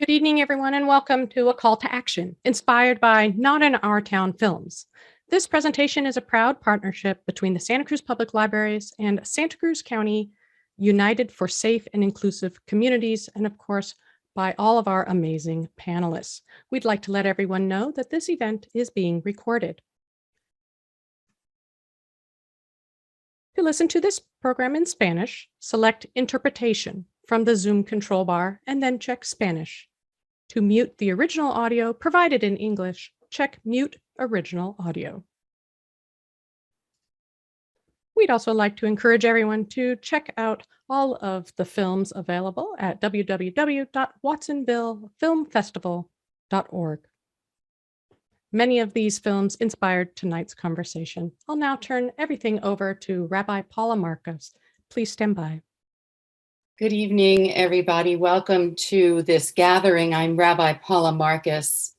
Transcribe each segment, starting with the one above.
Good evening, everyone, and welcome to A Call to Action, inspired by Not in Our Town Films. This presentation is a proud partnership between the Santa Cruz Public Libraries and Santa Cruz County United for Safe and Inclusive Communities, and of course, by all of our amazing panelists. We'd like to let everyone know that this event is being recorded. To listen to this program in Spanish, select Interpretation from the Zoom control bar and then check Spanish. To mute the original audio provided in English, check Mute Original Audio. We'd also like to encourage everyone to check out all of the films available at www.watsonvillefilmfestival.org. Many of these films inspired tonight's conversation. I'll now turn everything over to Rabbi Paula Marcos. Please stand by. Good evening, everybody. Welcome to this gathering. I'm Rabbi Paula Marcus,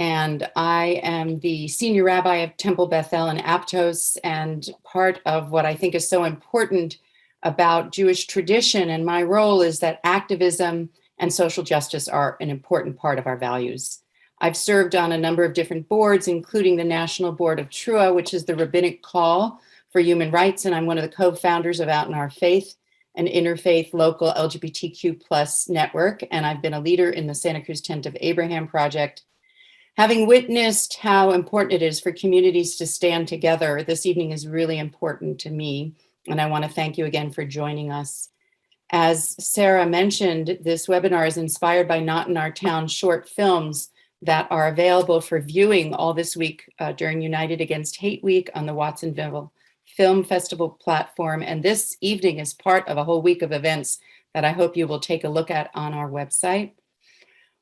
and I am the senior rabbi of Temple Bethel in Aptos, and part of what I think is so important about Jewish tradition and my role is that activism and social justice are an important part of our values. I've served on a number of different boards, including the National Board of TRUA, which is the Rabbinic Call for Human Rights, and I'm one of the co-founders of Out in Our Faith, an interfaith local LGBTQ plus network, and I've been a leader in the Santa Cruz Tent of Abraham project. Having witnessed how important it is for communities to stand together, this evening is really important to me, and I want to thank you again for joining us. As Sarah mentioned, this webinar is inspired by Not in Our Town short films that are available for viewing all this week during United Against Hate Week on the Watsonville Film Festival platform, and this evening is part of a whole week of events that I hope you will take a look at on our website.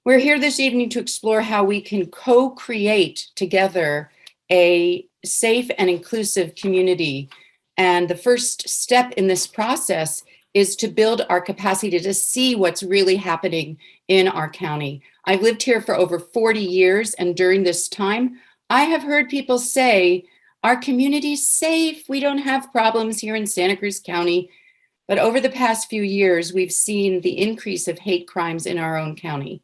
We're here this evening to explore how we can co-create together a safe and inclusive community. And the first step in this process is to build our capacity to see what's really happening in our county. I've lived here for over 40 years, and during this time, I have heard people say, our community's safe. We don't have problems here in Santa Cruz County. But over the past few years, we've seen the increase of hate crimes in our own county.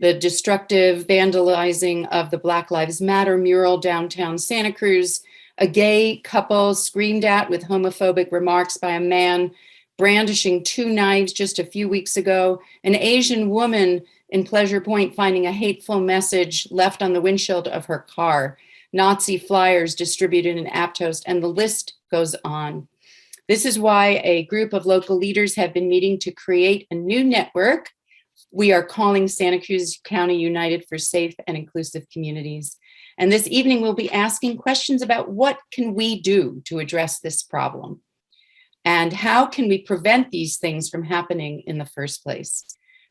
The destructive vandalizing of the Black Lives Matter mural downtown Santa Cruz, a gay couple screamed at with homophobic remarks by a man brandishing 2 knives just a few weeks ago, an Asian woman in Pleasure Point finding a hateful message left on the windshield of her car, Nazi flyers distributed in Aptos, and the list goes on. This is why a group of local leaders have been meeting to create a new network we are calling Santa Cruz County United for Safe and Inclusive Communities. And this evening we'll be asking questions about what can we do to address this problem? And how can we prevent these things from happening in the first place?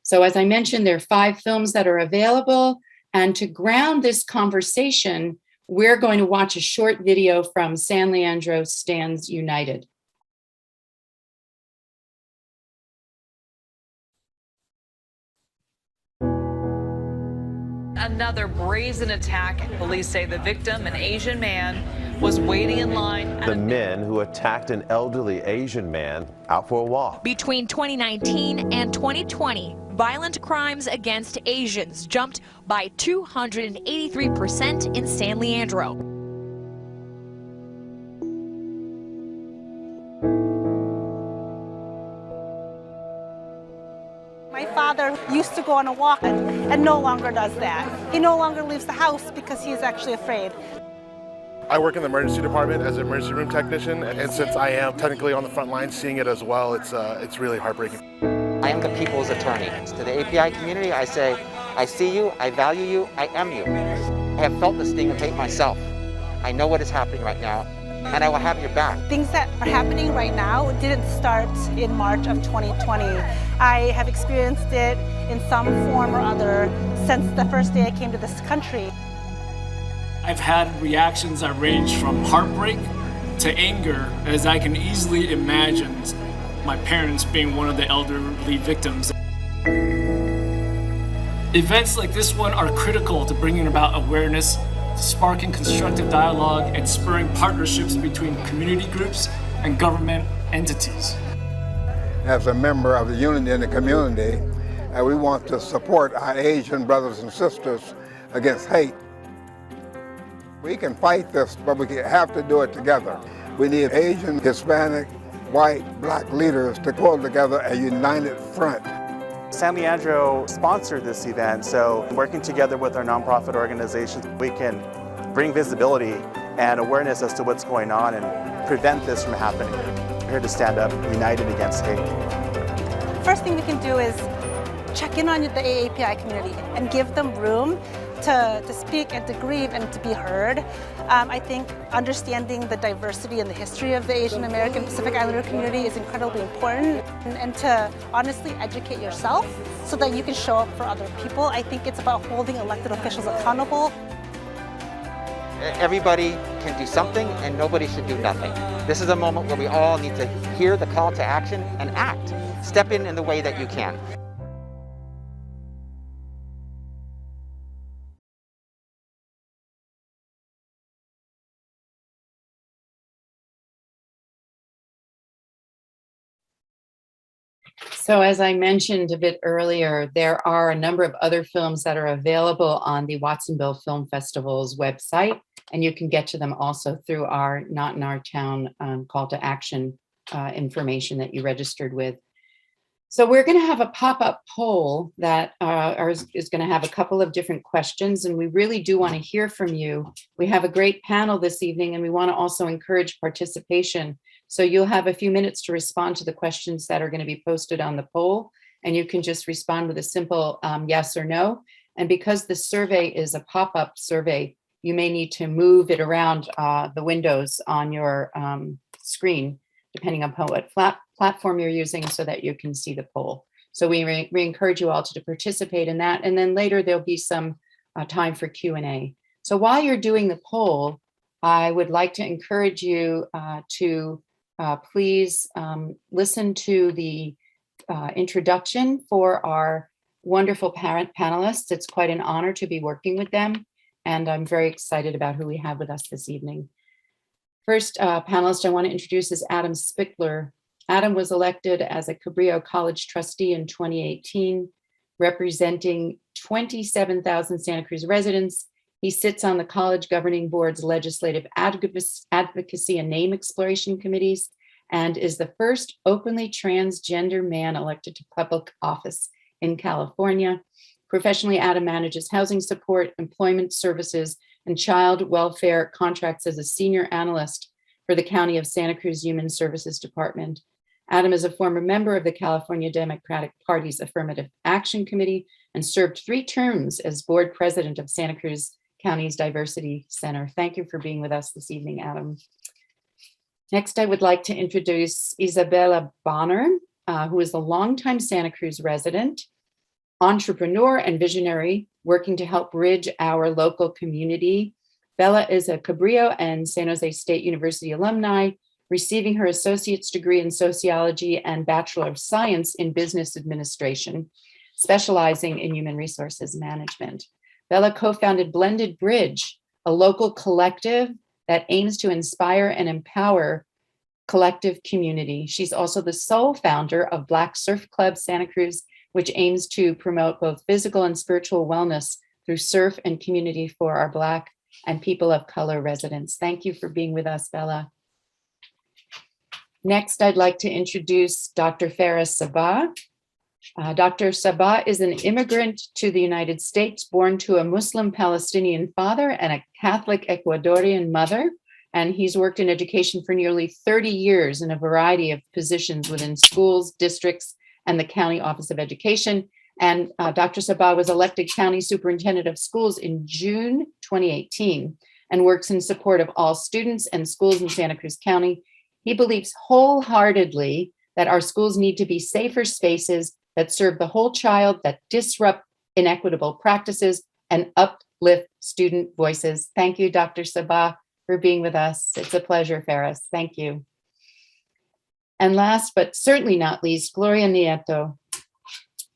So as I mentioned, there are 5 films that are available, and to ground this conversation, we're going to watch a short video from San Leandro Stands United. Another brazen attack. Police say the victim, an Asian man, was waiting in line. The men who attacked an elderly Asian man out for a walk. Between 2019 and 2020, violent crimes against Asians jumped by 283% in San Leandro. My father used to go on a walk and no longer does that. He no longer leaves the house because he's actually afraid. I work in the emergency department as an emergency room technician, and since I am technically on the front line seeing it as well, it's really heartbreaking. I am the people's attorney. To the API community, I say, I see you, I value you, I am you. I have felt the sting of hate myself. I know what is happening right now, and I will have your back. Things that are happening right now didn't start in March of 2020. I have experienced it in some form or other since the first day I came to this country. I've had reactions that range from heartbreak to anger, as I can easily imagine my parents being one of the elderly victims. Events like this one are critical to bringing about awareness, sparking constructive dialogue, and spurring partnerships between community groups and government entities. As a member of the unity in the community, and we want to support our Asian brothers and sisters against hate. We can fight this, but we have to do it together. We need Asian, Hispanic, white, black leaders to pull together a united front. San Leandro sponsored this event, so working together with our nonprofit organizations, we can bring visibility and awareness as to what's going on and prevent this from happening. We're here to stand up united against hate. First thing we can do is check in on the AAPI community and give them room to speak and to grieve and to be heard. I think understanding the diversity and the history of the Asian American Pacific Islander community is incredibly important, and to honestly educate yourself so that you can show up for other people. I think it's about holding elected officials accountable. Everybody can do something and nobody should do nothing. This is a moment where we all need to hear the call to action and act. Step in the way that you can. So as I mentioned a bit earlier, there are a number of other films that are available on the Watsonville Film Festival's website, and you can get to them also through our Not in Our Town call to action information that you registered with. So we're going to have a pop-up poll that is going to have a couple of different questions, and we really do want to hear from you. We have a great panel this evening, and we want to also encourage participation. So you'll have a few minutes to respond to the questions that are going to be posted on the poll, and you can just respond with a simple yes or no. And because the survey is a pop-up survey, you may need to move it around the windows on your screen, depending upon what platform you're using, so that you can see the poll. So we encourage you all to participate in that. And then later there'll be some time for Q&A. So while you're doing the poll, I would like to encourage you to please listen to the introduction for our wonderful panelists. It's quite an honor to be working with them, and I'm very excited about who we have with us this evening. First panelist I want to introduce is Adam Spickler. Adam was elected as a Cabrillo College trustee in 2018, representing 27,000 Santa Cruz residents. He sits on the college governing board's legislative advocacy and name exploration committees, and is the first openly transgender man elected to public office in California. Professionally, Adam manages housing support, employment services, and child welfare contracts as a senior analyst for the County of Santa Cruz Human Services Department. Adam is a former member of the California Democratic Party's Affirmative Action Committee and served 3 terms as board president of Santa Cruz County's Diversity Center. Thank you for being with us this evening, Adam. Next, I would like to introduce Isabella Bonner, who is a longtime Santa Cruz resident, entrepreneur and visionary, working to help bridge our local community. Bella is a Cabrillo and San Jose State University alumni, receiving her associate's degree in sociology and Bachelor of Science in Business Administration, specializing in human resources management. Bella co-founded Blended Bridge, a local collective that aims to inspire and empower collective community. She's also the sole founder of Black Surf Club Santa Cruz, which aims to promote both physical and spiritual wellness through surf and community for our Black and people of color residents. Thank you for being with us, Bella. Next, I'd like to introduce Dr. Farah Sabbah. Dr. Sabbah is an immigrant to the United States, born to a Muslim Palestinian father and a Catholic Ecuadorian mother. And he's worked in education for nearly 30 years in a variety of positions within schools, districts, and the County Office of Education. And Dr. Sabbah was elected County Superintendent of Schools in June 2018 and works in support of all students and schools in Santa Cruz County. He believes wholeheartedly that our schools need to be safer spaces that serve the whole child, that disrupt inequitable practices, and uplift student voices. Thank you, Dr. Sabbah, for being with us. It's a pleasure, Farah. Thank you. And last, but certainly not least, Gloria Nieto.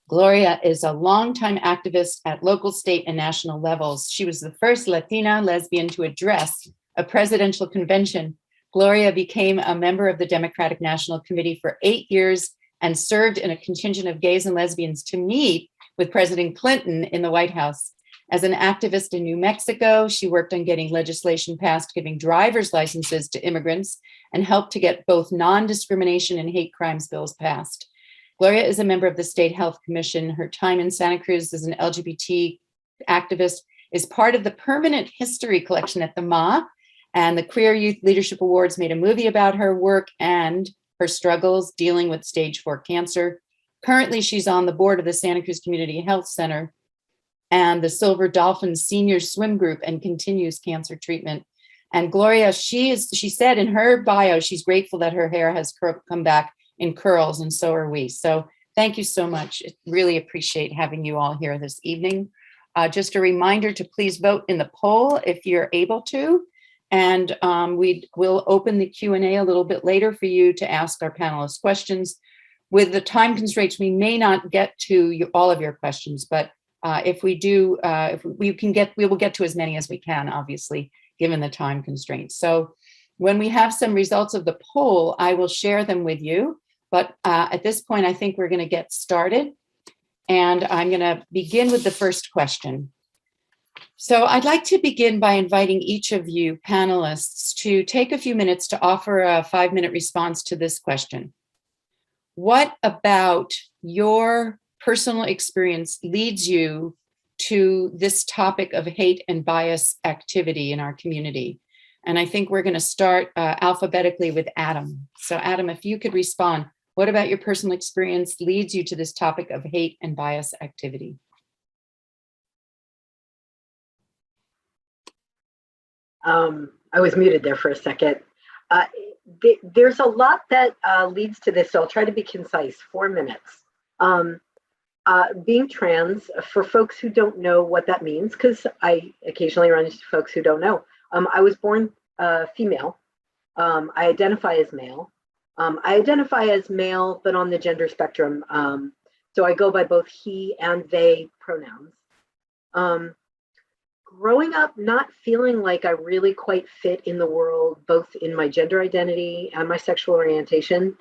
Gloria is a longtime activist at local, state, and national levels. She was the first Latina lesbian to address a presidential convention. Gloria became a member of the Democratic National Committee for 8 years and served in a contingent of gays and lesbians to meet with President Clinton in the White House. As an activist in New Mexico, she worked on getting legislation passed giving driver's licenses to immigrants and helped to get both non-discrimination and hate crimes bills passed. Gloria is a member of the State Health Commission. Her time in Santa Cruz as an LGBT activist is part of the permanent history collection at the MA, and the Queer Youth Leadership Awards made a movie about her work and her struggles dealing with stage 4 cancer. Currently, she's on the board of the Santa Cruz Community Health Center and the Silver Dolphins Senior Swim Group and continues cancer treatment. And Gloria, she said in her bio, she's grateful that her hair has come back in curls, and so are we. So thank you so much. Really appreciate having you all here this evening. Just a reminder to please vote in the poll if you're able to. And we'll open the Q&A a little bit later for you to ask our panelists questions. With the time constraints, we may not get to all of your questions, but if we do, we will get to as many as we can, obviously, given the time constraints. So when we have some results of the poll, I will share them with you. But at this point, I think we're going to get started. And I'm going to begin with the first question. So I'd like to begin by inviting each of you panelists to take a few minutes to offer a 5-minute response to this question. What about your personal experience leads you to this topic of hate and bias activity in our community? And I think we're going to start alphabetically with Adam. So Adam, if you could respond, what about your personal experience leads you to this topic of hate and bias activity? I was muted there for a second. There's a lot that leads to this, so I'll try to be concise, 4 minutes. Being trans, for folks who don't know what that means, because I occasionally run into folks who don't know. I was born female. I identify as male. I identify as male, but on the gender spectrum. So I go by both he and they pronouns. Growing up not feeling like I really quite fit in the world, both in my gender identity and my sexual orientation,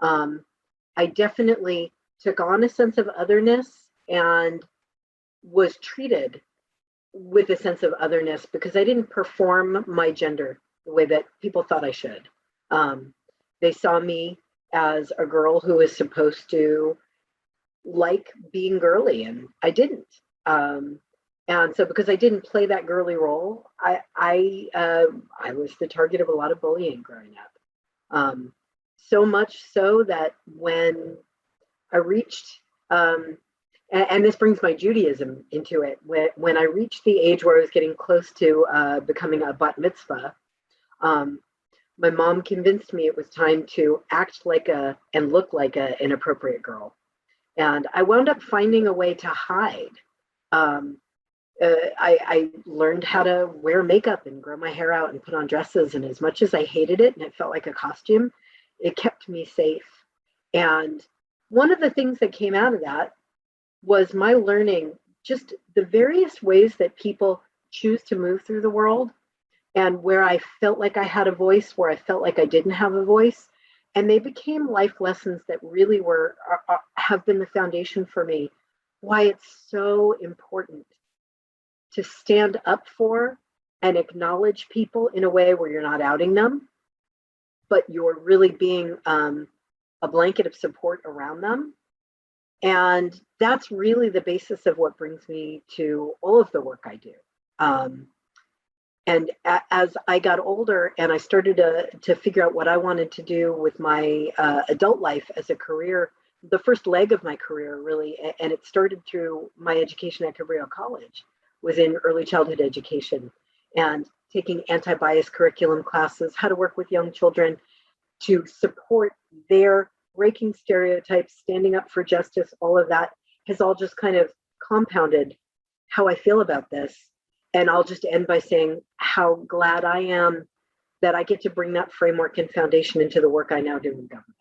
I definitely took on a sense of otherness and was treated with a sense of otherness because I didn't perform my gender the way that people thought I should. They saw me as a girl who was supposed to like being girly, and I didn't. And so because I didn't play that girly role, I was the target of a lot of bullying growing up. So much so that when I reached, and this brings my Judaism into it, when I reached the age where I was getting close to becoming a bat mitzvah, my mom convinced me it was time to act like and look like an inappropriate girl. And I wound up finding a way to hide. I learned how to wear makeup and grow my hair out and put on dresses. And as much as I hated it and it felt like a costume, it kept me safe. And one of the things that came out of that was my learning just the various ways that people choose to move through the world, and where I felt like I had a voice, where I felt like I didn't have a voice. And they became life lessons that really have been the foundation for me, why it's so important to stand up for and acknowledge people in a way where you're not outing them, but you're really being a blanket of support around them. And that's really the basis of what brings me to all of the work I do. And as I got older and I started to figure out what I wanted to do with my adult life as a career, the first leg of my career really, and it started through my education at Cabrillo College, was in early childhood education and taking anti-bias curriculum classes, how to work with young children to support their breaking stereotypes, standing up for justice. All of that has all just kind of compounded how I feel about this. And I'll just end by saying how glad I am that I get to bring that framework and foundation into the work I now do in government.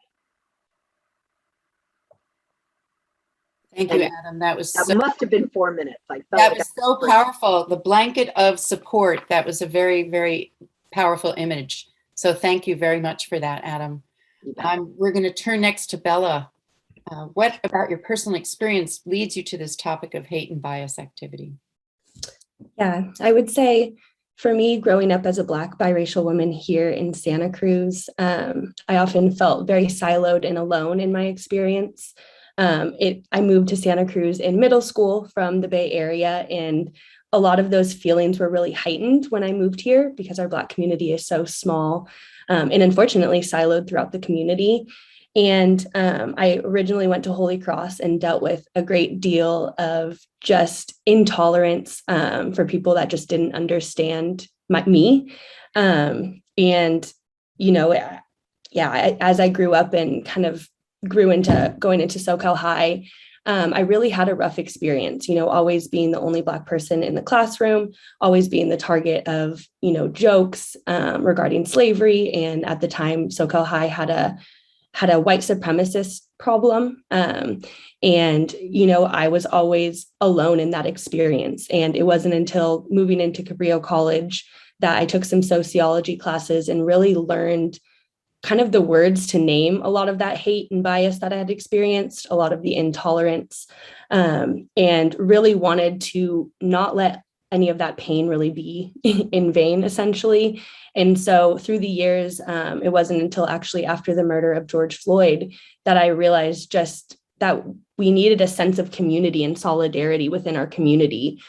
Thank you, Adam. That must have been 4 minutes. That was so powerful. The blanket of support. That was a very, very powerful image. So thank you very much for that, Adam. We're going to turn next to Bella. What about your personal experience leads you to this topic of hate and bias activity? Yeah, I would say for me, growing up as a Black biracial woman here in Santa Cruz, I often felt very siloed and alone in my experience. I moved to Santa Cruz in middle school from the Bay Area, and a lot of those feelings were really heightened when I moved here because our Black community is so small and unfortunately siloed throughout the community. And I originally went to Holy Cross and dealt with a great deal of just intolerance for people that just didn't understand me. And, you know, as I grew up and kind of grew into going into SoCal High, I really had a rough experience, you know, always being the only Black person in the classroom, always being the target of, you know, jokes regarding slavery. And at the time, SoCal High had a white supremacist problem. And, you know, I was always alone in that experience. And it wasn't until moving into Cabrillo College that I took some sociology classes and really learned kind of the words to name a lot of that hate and bias that I had experienced, a lot of the intolerance, and really wanted to not let any of that pain really be in vain, essentially. And so through the years, it wasn't until actually after the murder of George Floyd that I realized just that we needed a sense of community and solidarity within our community.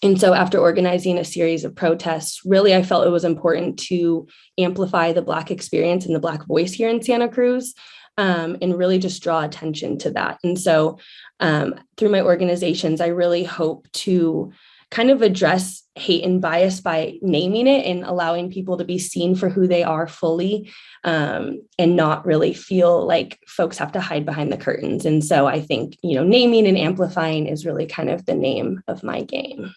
And so after organizing a series of protests, really, I felt it was important to amplify the Black experience and the Black voice here in Santa Cruz, and really just draw attention to that. And so through my organizations, I really hope to kind of address hate and bias by naming it and allowing people to be seen for who they are fully, and not really feel like folks have to hide behind the curtains. And so I think, you know, naming and amplifying is really kind of the name of my game.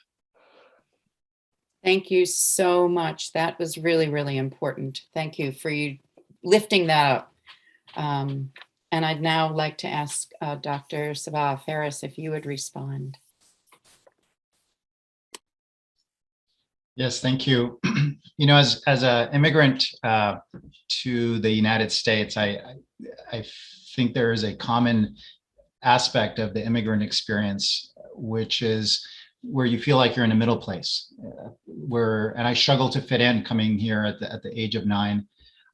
Thank you so much. That was really, really important. Thank you for you lifting that up. And I'd now like to ask Dr. Sabbah Farah if you would respond. Yes, thank you. You know, as an immigrant to the United States, I think there is a common aspect of the immigrant experience, which is where you feel like you're in a middle place, and I struggled to fit in coming here at the age of 9.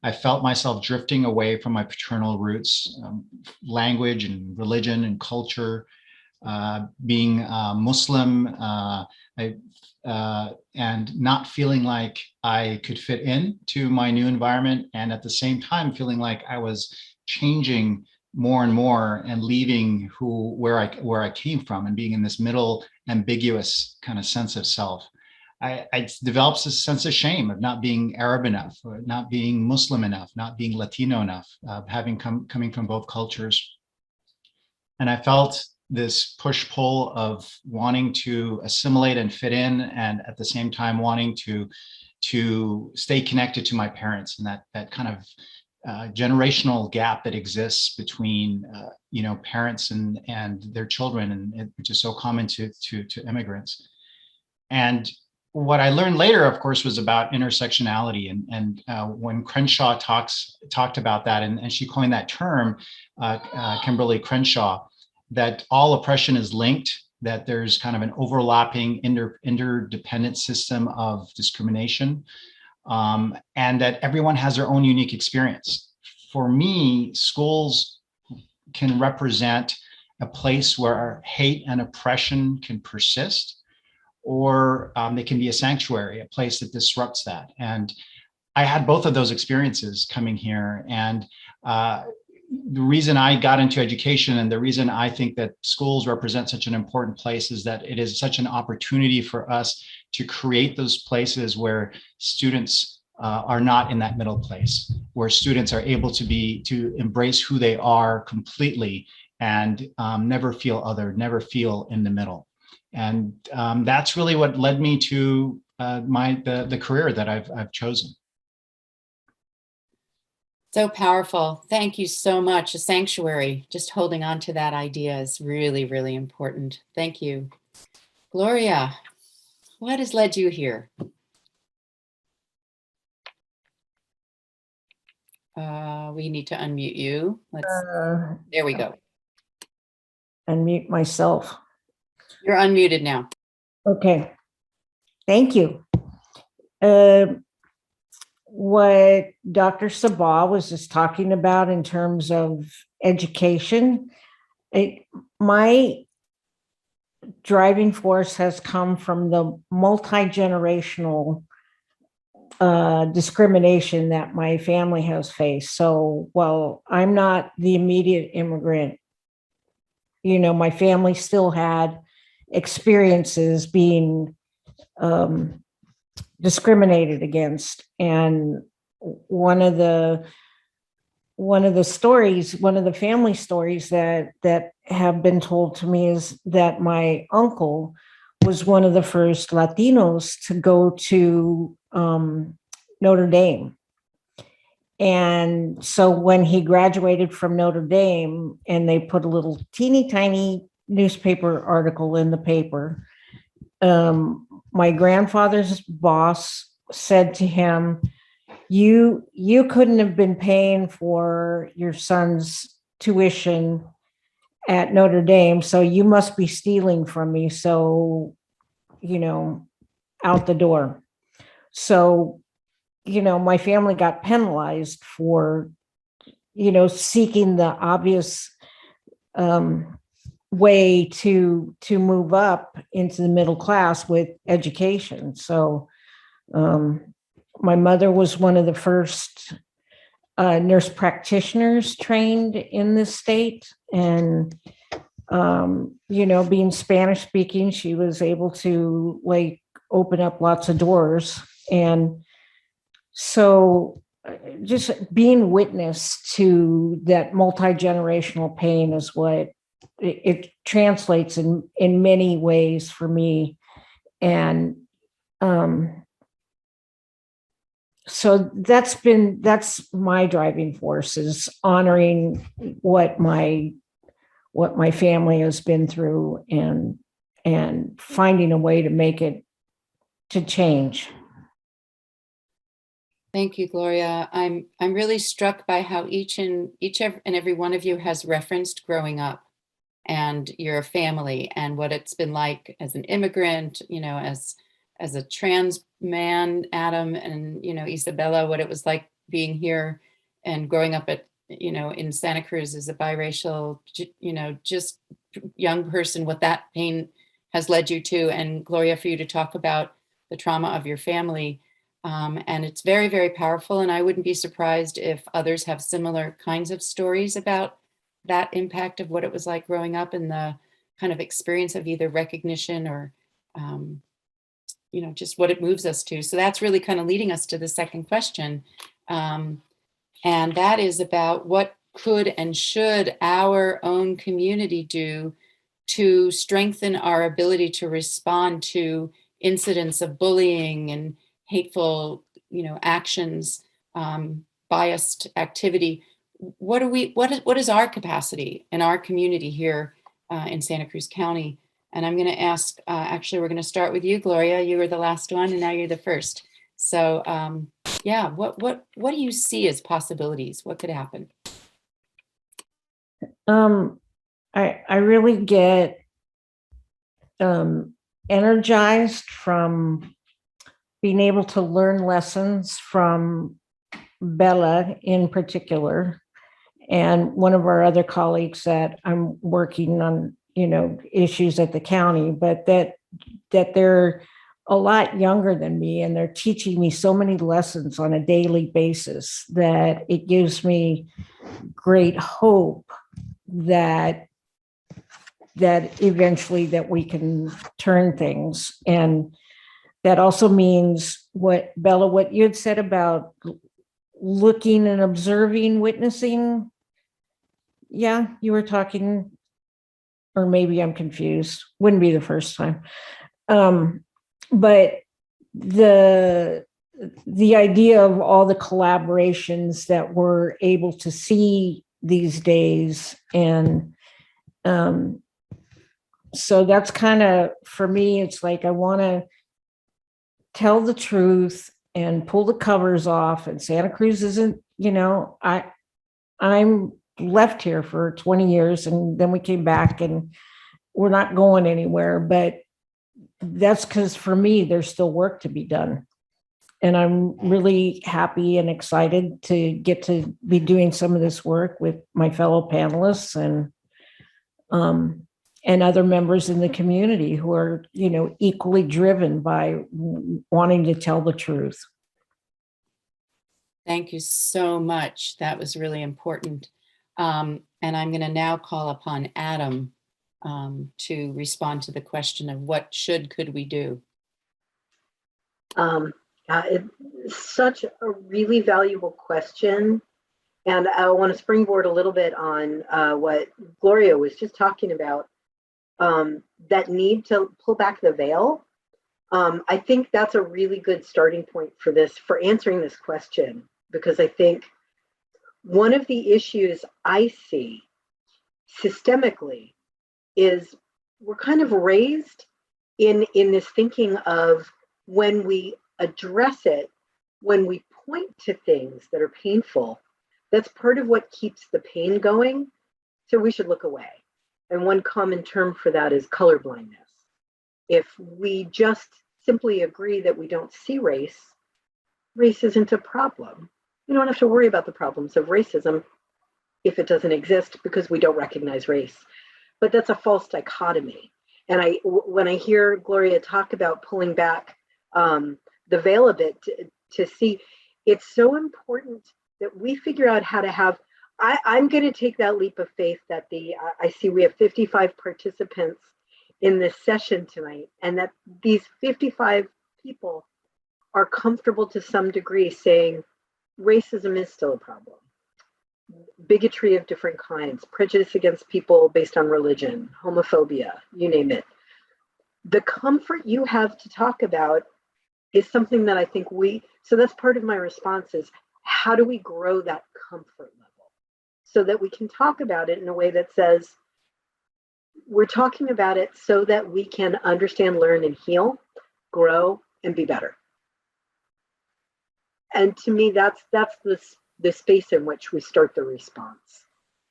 I felt myself drifting away from my paternal roots, language and religion and culture, being Muslim, and not feeling like I could fit in to my new environment, and at the same time feeling like I was changing more and more and leaving where I came from, and being in this middle ambiguous kind of sense of self. I developed a sense of shame of not being Arab enough, or not being Muslim enough, not being Latino enough, coming from both cultures. And I felt this push-pull of wanting to assimilate and fit in, and at the same time wanting to stay connected to my parents, and that kind of generational gap that exists between you know, parents and their children, and which is so common to immigrants. And what I learned later, of course, was about intersectionality, and when Crenshaw talked about that, and she coined that term, Kimberly Crenshaw, that all oppression is linked, that there's kind of an overlapping interdependent system of discrimination, and that everyone has their own unique experience. For me, schools can represent a place where hate and oppression can persist, or they can be a sanctuary, a place that disrupts that. And I had both of those experiences coming here. And the reason I got into education, and the reason I think that schools represent such an important place, is that it is such an opportunity for us to create those places where students are not in that middle place, where students are able to embrace who they are completely, and never feel other, never feel in the middle. And that's really what led me to the career that I've chosen. So powerful. Thank you so much. A sanctuary, just holding on to that idea is really, really important. Thank you. Gloria, what has led you here? We need to unmute you. There we go. Unmute myself. You're unmuted now. Okay. Thank you. What Dr. Sabbah was just talking about in terms of education, my driving force has come from the multi-generational discrimination that my family has faced. So while I'm not the immediate immigrant, my family still had experiences being discriminated against. And one of the family stories that have been told to me is that my uncle was one of the first Latinos to go to Notre Dame. And so when he graduated from Notre Dame and they put a little teeny tiny newspaper article in the paper, my grandfather's boss said to him, you couldn't have been paying for your son's tuition at Notre Dame, so you must be stealing from me. So, out the door. So, my family got penalized for, seeking the obvious way to move up into the middle class with education. So, my mother was one of the first nurse practitioners trained in this state. And, being Spanish speaking, she was able to open up lots of doors. And so just being witness to that multi-generational pain is what it translates in many ways for me. And, so that's my driving force, is honoring what my family has been through and finding a way to make it to change. Thank you, Gloria. I'm really struck by how each and every one of you has referenced growing up and your family and what it's been like as an immigrant, as a trans man, Adam, and, Isabella, what it was like being here and growing up in Santa Cruz as a biracial, just young person, what that pain has led you to. And Gloria, for you to talk about the trauma of your family. And it's very, very powerful. And I wouldn't be surprised if others have similar kinds of stories about that impact of what it was like growing up and the kind of experience of either recognition or, just what it moves us to. So that's really kind of leading us to the second question. And that is about what could and should our own community do to strengthen our ability to respond to incidents of bullying and hateful, actions, biased activity. What is our capacity in our community here in Santa Cruz County? And I'm going to ask, actually, we're going to start with you, Gloria. You were the last one, and now you're the first. So, what do you see as possibilities? What could happen? I really get energized from being able to learn lessons from Bella in particular, and one of our other colleagues that I'm working on, issues at the county, but that they're a lot younger than me, and they're teaching me so many lessons on a daily basis that it gives me great hope that eventually that we can turn things. And that also means what you had said about looking and observing, witnessing. Yeah, you were talking, or maybe I'm confused. Wouldn't be the first time. But the idea of all the collaborations that we're able to see these days. And so that's kind of, for me, it's like I want to tell the truth and pull the covers off. And Santa Cruz isn't I'm left here for 20 years and then we came back and we're not going anywhere, but that's because for me, there's still work to be done. And I'm really happy and excited to get to be doing some of this work with my fellow panelists and other members in the community who are, equally driven by wanting to tell the truth. Thank you so much. That was really important. And I'm going to now call upon Adam to respond to the question of what could we do? It's such a really valuable question. And I want to springboard a little bit on what Gloria was just talking about, that need to pull back the veil. I think that's a really good starting point for answering this question, because I think one of the issues I see systemically is we're kind of raised in this thinking of when we address it, when we point to things that are painful, that's part of what keeps the pain going. So we should look away. And one common term for that is colorblindness. If we just simply agree that we don't see race isn't a problem. We don't have to worry about the problems of racism if it doesn't exist because we don't recognize race. But that's a false dichotomy. And when I hear Gloria talk about pulling back the veil a bit to see, it's so important that we figure out how to have, I'm going to take that leap of faith that I see we have 55 participants in this session tonight, and that these 55 people are comfortable to some degree saying racism is still a problem. Bigotry of different kinds, prejudice against people based on religion, homophobia, you name it. The comfort you have to talk about is something that I think so that's part of my response is, how do we grow that comfort level so that we can talk about it in a way that says, we're talking about it so that we can understand, learn, and heal, grow, and be better. And to me, that's the space in which we start the response.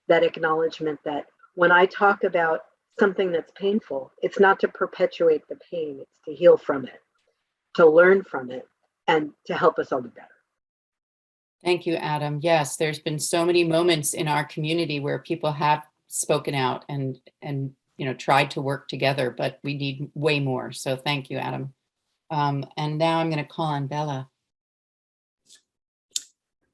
That acknowledgement that when I talk about something that's painful, it's not to perpetuate the pain, it's to heal from it, to learn from it, and to help us all be better. Thank you, Adam. Yes, there's been so many moments in our community where people have spoken out and tried to work together, but we need way more. So thank you, Adam. And now I'm going to call on Bella.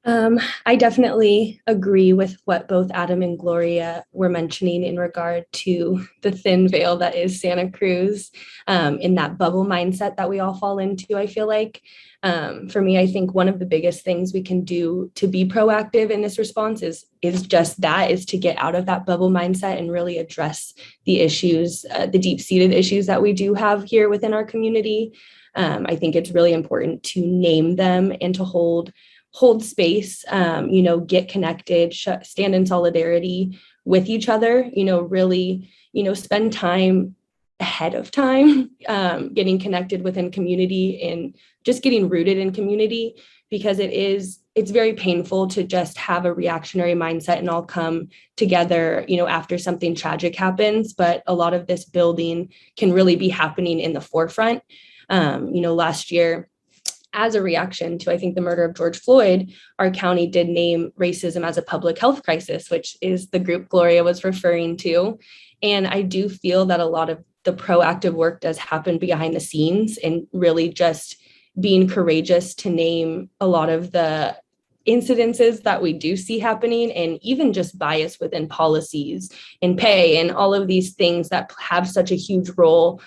I definitely agree with what both Adam and Gloria were mentioning in regard to the thin veil that is Santa Cruz, in that bubble mindset that we all fall into, I feel like. For me, I think one of the biggest things we can do to be proactive in this response is to get out of that bubble mindset and really address the issues, the deep-seated issues that we do have here within our community. I think it's really important to name them and to hold space, get connected, stand in solidarity with each other, really, spend time ahead of time, getting connected within community and just getting rooted in community, because it's very painful to just have a reactionary mindset and all come together, after something tragic happens. But a lot of this building can really be happening in the forefront. Last year, as a reaction to, I think, the murder of George Floyd, our county did name racism as a public health crisis, which is the group Gloria was referring to. And I do feel that a lot of the proactive work does happen behind the scenes, and really just being courageous to name a lot of the incidences that we do see happening, and even just bias within policies and pay and all of these things that have such a huge role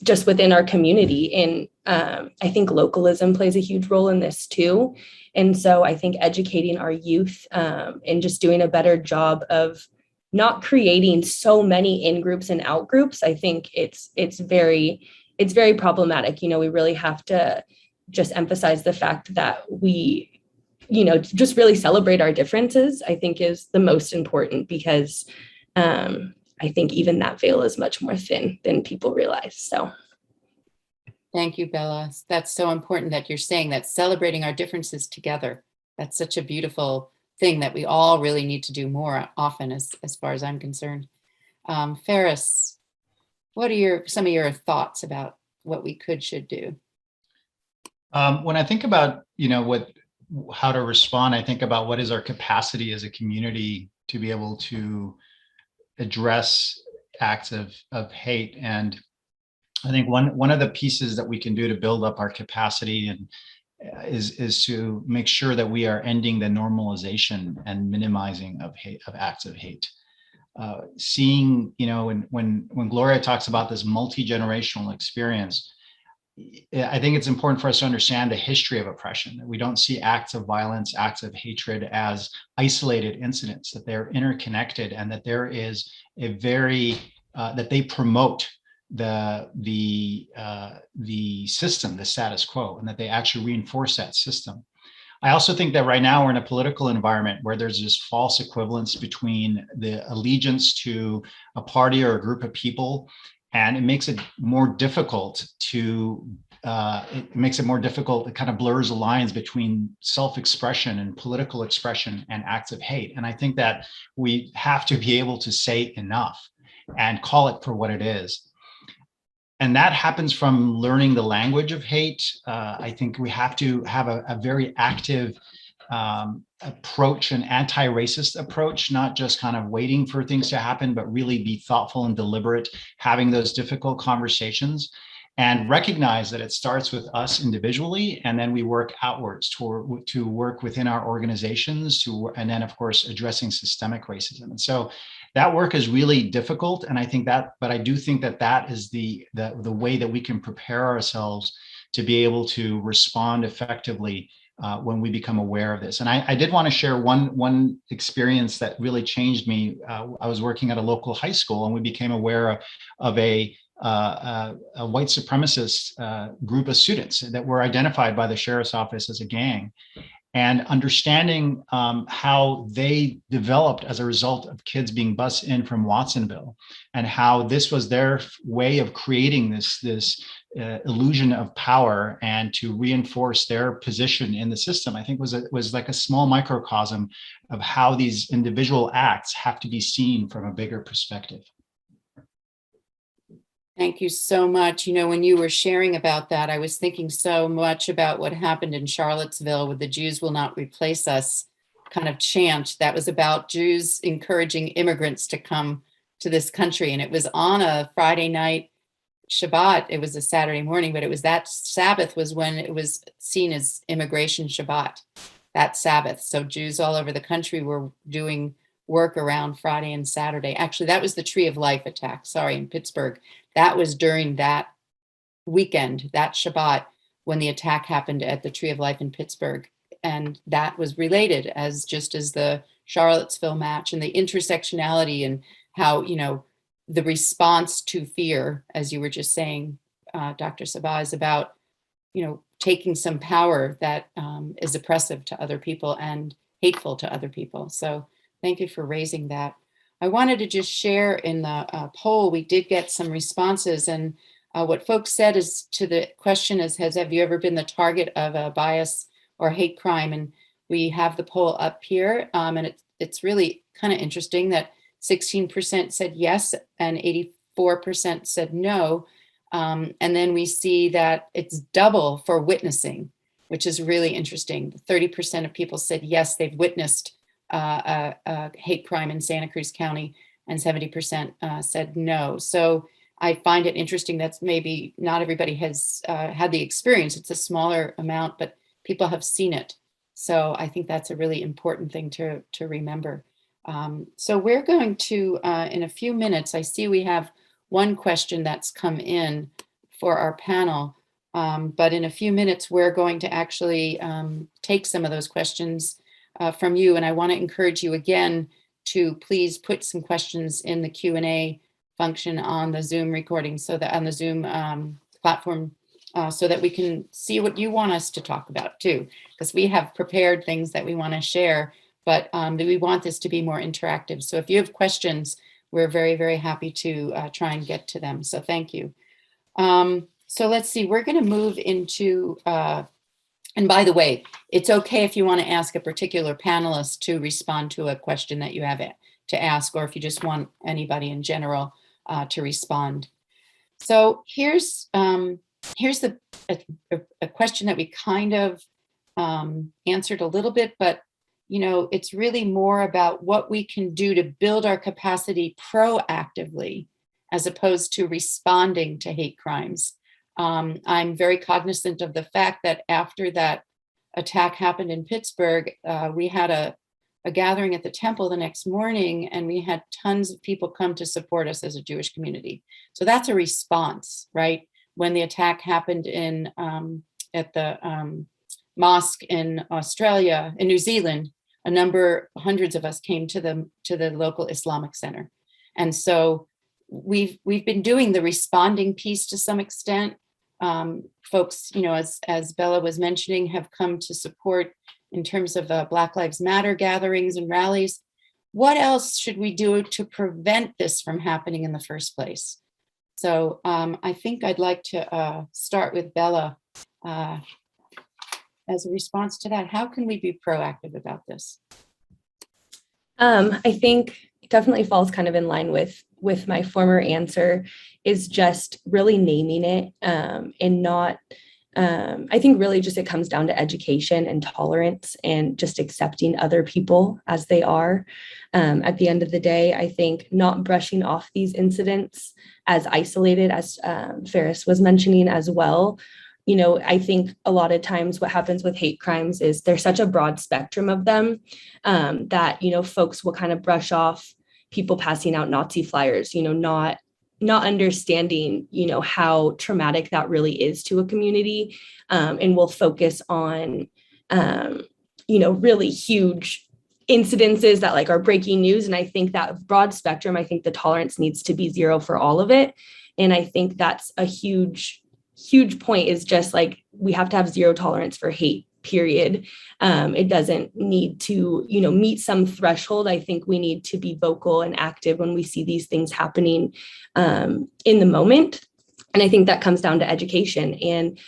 just within our community. And I think localism plays a huge role in this too. And so I think educating our youth and just doing a better job of not creating so many in-groups and out-groups, I think it's very problematic. We really have to just emphasize the fact that we, just really celebrate our differences, I think is the most important, because I think even that veil is much more thin than people realize. So. Thank you, Bella. That's so important that you're saying that, celebrating our differences together. That's such a beautiful thing that we all really need to do more often, as far as I'm concerned. Ferris, what are some of your thoughts about what we should do? When I think about, how to respond, I think about what is our capacity as a community to be able to address acts of hate. And I think one of the pieces that we can do to build up our capacity and is to make sure that we are ending the normalization and minimizing of hate, of acts of hate. Seeing, when Gloria talks about this multi-generational experience, I think it's important for us to understand the history of oppression, that we don't see acts of violence, acts of hatred as isolated incidents, that they're interconnected, and that there is a that they promote the system, the status quo, and that they actually reinforce that system. I also think that right now we're in a political environment where there's this false equivalence between the allegiance to a party or a group of people, and it makes it more difficult it kind of blurs the lines between self-expression and political expression and acts of hate. And I think that we have to be able to say enough and call it for what it is. And that happens from learning the language of hate. I think we have to have a very active approach, an anti-racist approach, not just kind of waiting for things to happen, but really be thoughtful and deliberate, having those difficult conversations, and recognize that it starts with us individually, and then we work outwards to work within our organizations, and then of course addressing systemic racism. And so that work is really difficult, and I think that, but I do think that that is the way that we can prepare ourselves to be able to respond effectively when we become aware of this. And I did want to share one experience that really changed me. I was working at a local high school, and we became aware of a white supremacist group of students that were identified by the sheriff's office as a gang. And understanding how they developed as a result of kids being bused in from Watsonville, and how this was their way of creating this illusion of power and to reinforce their position in the system, I think was like a small microcosm of how these individual acts have to be seen from a bigger perspective. Thank you so much. When you were sharing about that, I was thinking so much about what happened in Charlottesville with the "Jews will not replace us" kind of chant that was about Jews encouraging immigrants to come to this country. And it was on a Friday night Shabbat. It was a Saturday morning, but it was that Sabbath was when it was seen as immigration Shabbat, that Sabbath. So Jews all over the country were doing work around Friday and Saturday. Actually, that was the Tree of Life attack, in Pittsburgh. That was during that weekend, that Shabbat, when the attack happened at the Tree of Life in Pittsburgh. And that was related as the Charlottesville match and the intersectionality, and how, the response to fear, as you were just saying, Dr. Sabbah, is about, taking some power that is oppressive to other people and hateful to other people. So thank you for raising that. I wanted to just share in the poll, we did get some responses, and what folks said is, to the question is, have you ever been the target of a bias or hate crime? And we have the poll up here, and it's really kind of interesting that 16% said yes and 84% said no. And then we see that it's double for witnessing, which is really interesting. 30% of people said yes, they've witnessed a hate crime in Santa Cruz County, and 70% said no. So I find it interesting that maybe not everybody has had the experience. It's a smaller amount, but people have seen it. So I think that's a really important thing to remember. So we're going to, in a few minutes, I see we have one question that's come in for our panel, but in a few minutes, we're going to actually take some of those questions from you. And I want to encourage you again to please put some questions in the Q&A function on the Zoom recording, so that on the Zoom platform, so that we can see what you want us to talk about too, because we have prepared things that we want to share, but we want this to be more interactive. So if you have questions, we're very, very happy to try and get to them. So thank you. So let's see, we're going to move into And by the way, it's okay if you want to ask a particular panelist to respond to a question that you have to ask, or if you just want anybody in general to respond. So here's a question that we kind of answered a little bit, but it's really more about what we can do to build our capacity proactively as opposed to responding to hate crimes. I'm very cognizant of the fact that after that attack happened in Pittsburgh, we had a gathering at the temple the next morning, and we had tons of people come to support us as a Jewish community. So that's a response, right? When the attack happened at the mosque in Australia, in New Zealand, hundreds of us came to the local Islamic center. And so we've been doing the responding piece to some extent. Folks, as Bella was mentioning, have come to support in terms of Black Lives Matter gatherings and rallies. What else should we do to prevent this from happening in the first place? So I think I'd like to start with Bella as a response to that. How can we be proactive about this? I think it definitely falls kind of in line with my former answer, is just really naming it and not, I think really just it comes down to education and tolerance and just accepting other people as they are. At the end of the day, I think not brushing off these incidents as isolated, as Farah was mentioning as well. I think a lot of times what happens with hate crimes is there's such a broad spectrum of them that, folks will kind of brush off people passing out Nazi flyers, not understanding, how traumatic that really is to a community, and will focus on, really huge incidences that are breaking news. And I think that broad spectrum, I think the tolerance needs to be zero for all of it. And I think that's a huge point, is just we have to have zero tolerance for hate, period. It doesn't need to, meet some threshold. I think we need to be vocal and active when we see these things happening in the moment. And I think that comes down to education and,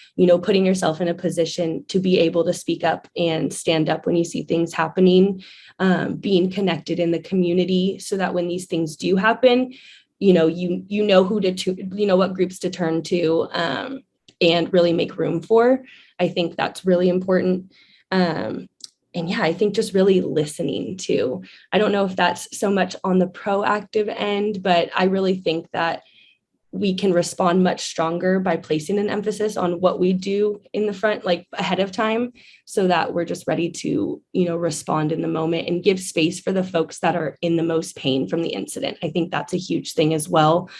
putting yourself in a position to be able to speak up and stand up when you see things happening, being connected in the community so that when these things do happen, you know who to what groups to turn to and really make room for. I think that's really important. And yeah, I think just really listening too. I don't know if that's so much on the proactive end, but I really think that we can respond much stronger by placing an emphasis on what we do in the front, ahead of time, so that we're just ready to, respond in the moment and give space for the folks that are in the most pain from the incident. I think that's a huge thing as well.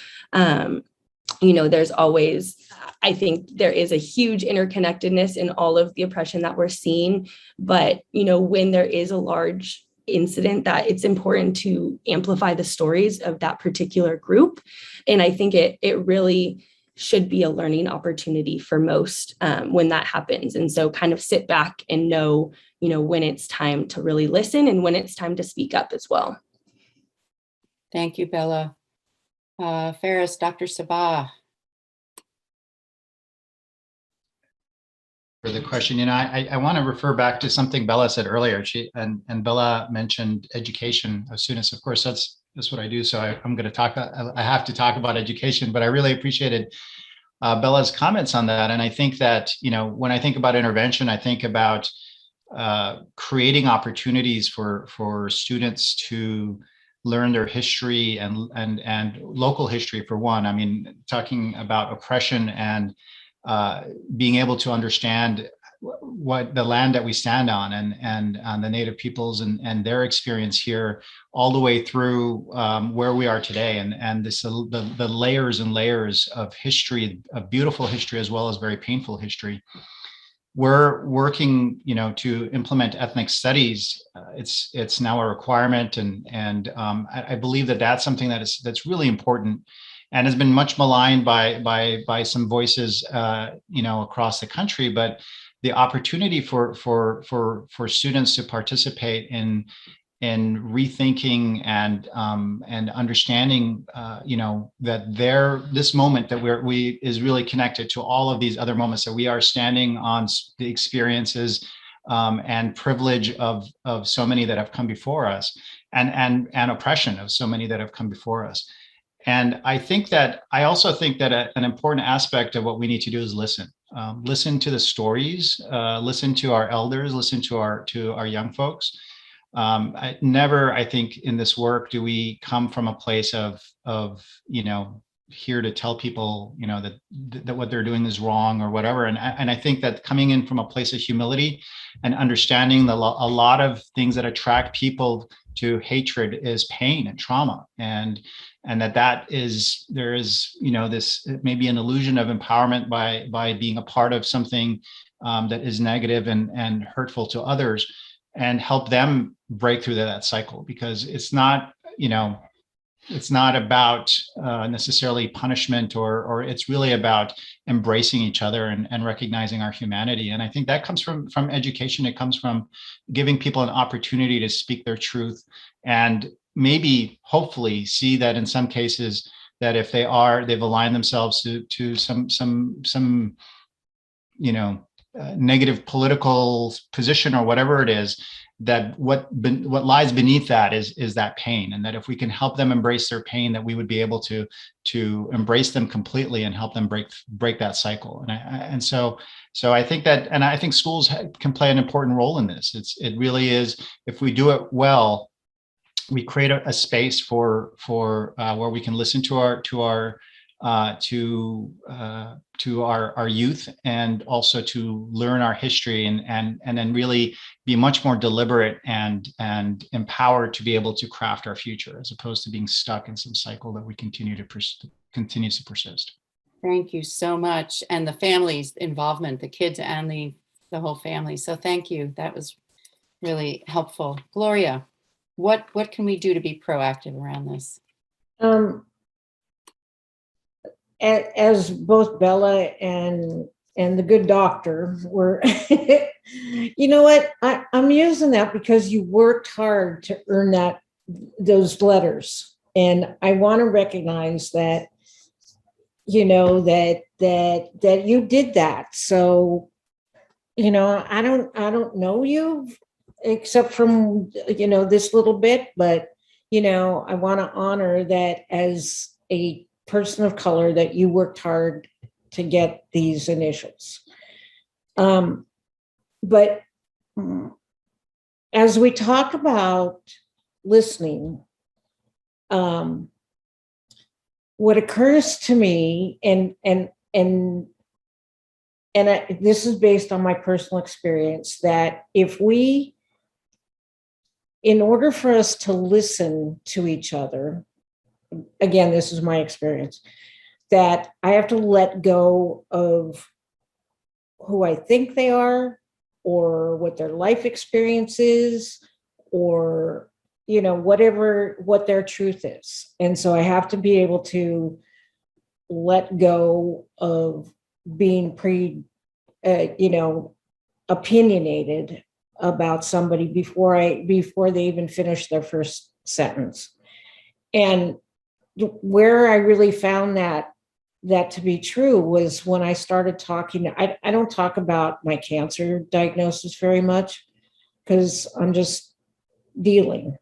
There's always, I think there is a huge interconnectedness in all of the oppression that we're seeing. But, when there is a large incident, that it's important to amplify the stories of that particular group. And I think it really should be a learning opportunity for most when that happens. And so kind of sit back and know, when it's time to really listen and when it's time to speak up as well. Thank you, Bella. Farah, Dr. Sabbah. For the question, I want to refer back to something Bella said earlier. And Bella mentioned education. As soon as, of course, that's what I do. So I'm going to talk. I have to talk about education, but I really appreciated Bella's comments on that. And I think that when I think about intervention, I think about creating opportunities for students to learn their history and local history for one. I mean, talking about oppression and being able to understand what the land that we stand on and the Native peoples and their experience here, all the way through where we are today, and this the layers and layers of history, of beautiful history as well as very painful history. We're working, to implement ethnic studies. It's now a requirement, and I believe that that's something that's really important, and has been much maligned by some voices, across the country. But the opportunity for students to participate in rethinking and understanding, that this moment that we is really connected to all of these other moments, that we are standing on the experiences and privilege of so many that have come before us, and oppression of so many that have come before us. And I also think that an important aspect of what we need to do is listen. Listen to the stories, listen to our elders, listen to our young folks. I think in this work do we come from a place of here to tell people that what they're doing is wrong or whatever. And I think that coming in from a place of humility and understanding a lot of things that attract people to hatred is pain and trauma, and there is this maybe an illusion of empowerment by being a part of something that is negative and hurtful to others, and help them break through that cycle, because it's not about necessarily punishment, or it's really about embracing each other and recognizing our humanity. And I think that comes from education. It comes from giving people an opportunity to speak their truth, and maybe hopefully see that in some cases that if they've aligned themselves to some negative political position or whatever it is, that what lies beneath that is that pain, and that if we can help them embrace their pain, that we would be able to embrace them completely and help them break that cycle. And so I think that, and I think schools can play an important role in this. It really is, if we do it well, we create a space for where we can listen to our youth, and also to learn our history, and then really be much more deliberate and empowered to be able to craft our future, as opposed to being stuck in some cycle that we continues to persist. Thank you so much. And the family's involvement, the kids and the whole family. So thank you. That was really helpful. Gloria, what can we do to be proactive around this? As both Bella and the good doctor were, you know what? I'm using that because you worked hard to earn those letters, and I want to recognize that, that you did that. So, I don't know you except from this little bit, but I want to honor that as a person of color, that you worked hard to get these initials. But as we talk about listening, what occurs to me, and this is based on my personal experience, that in order for us to listen to each other, again, this is my experience, that I have to let go of who I think they are, or what their life experience is, or what their truth is. And so I have to be able to let go of being opinionated about somebody before they even finish their first sentence. And where I really found that to be true was when I started talking. I don't talk about my cancer diagnosis very much, because I'm just dealing.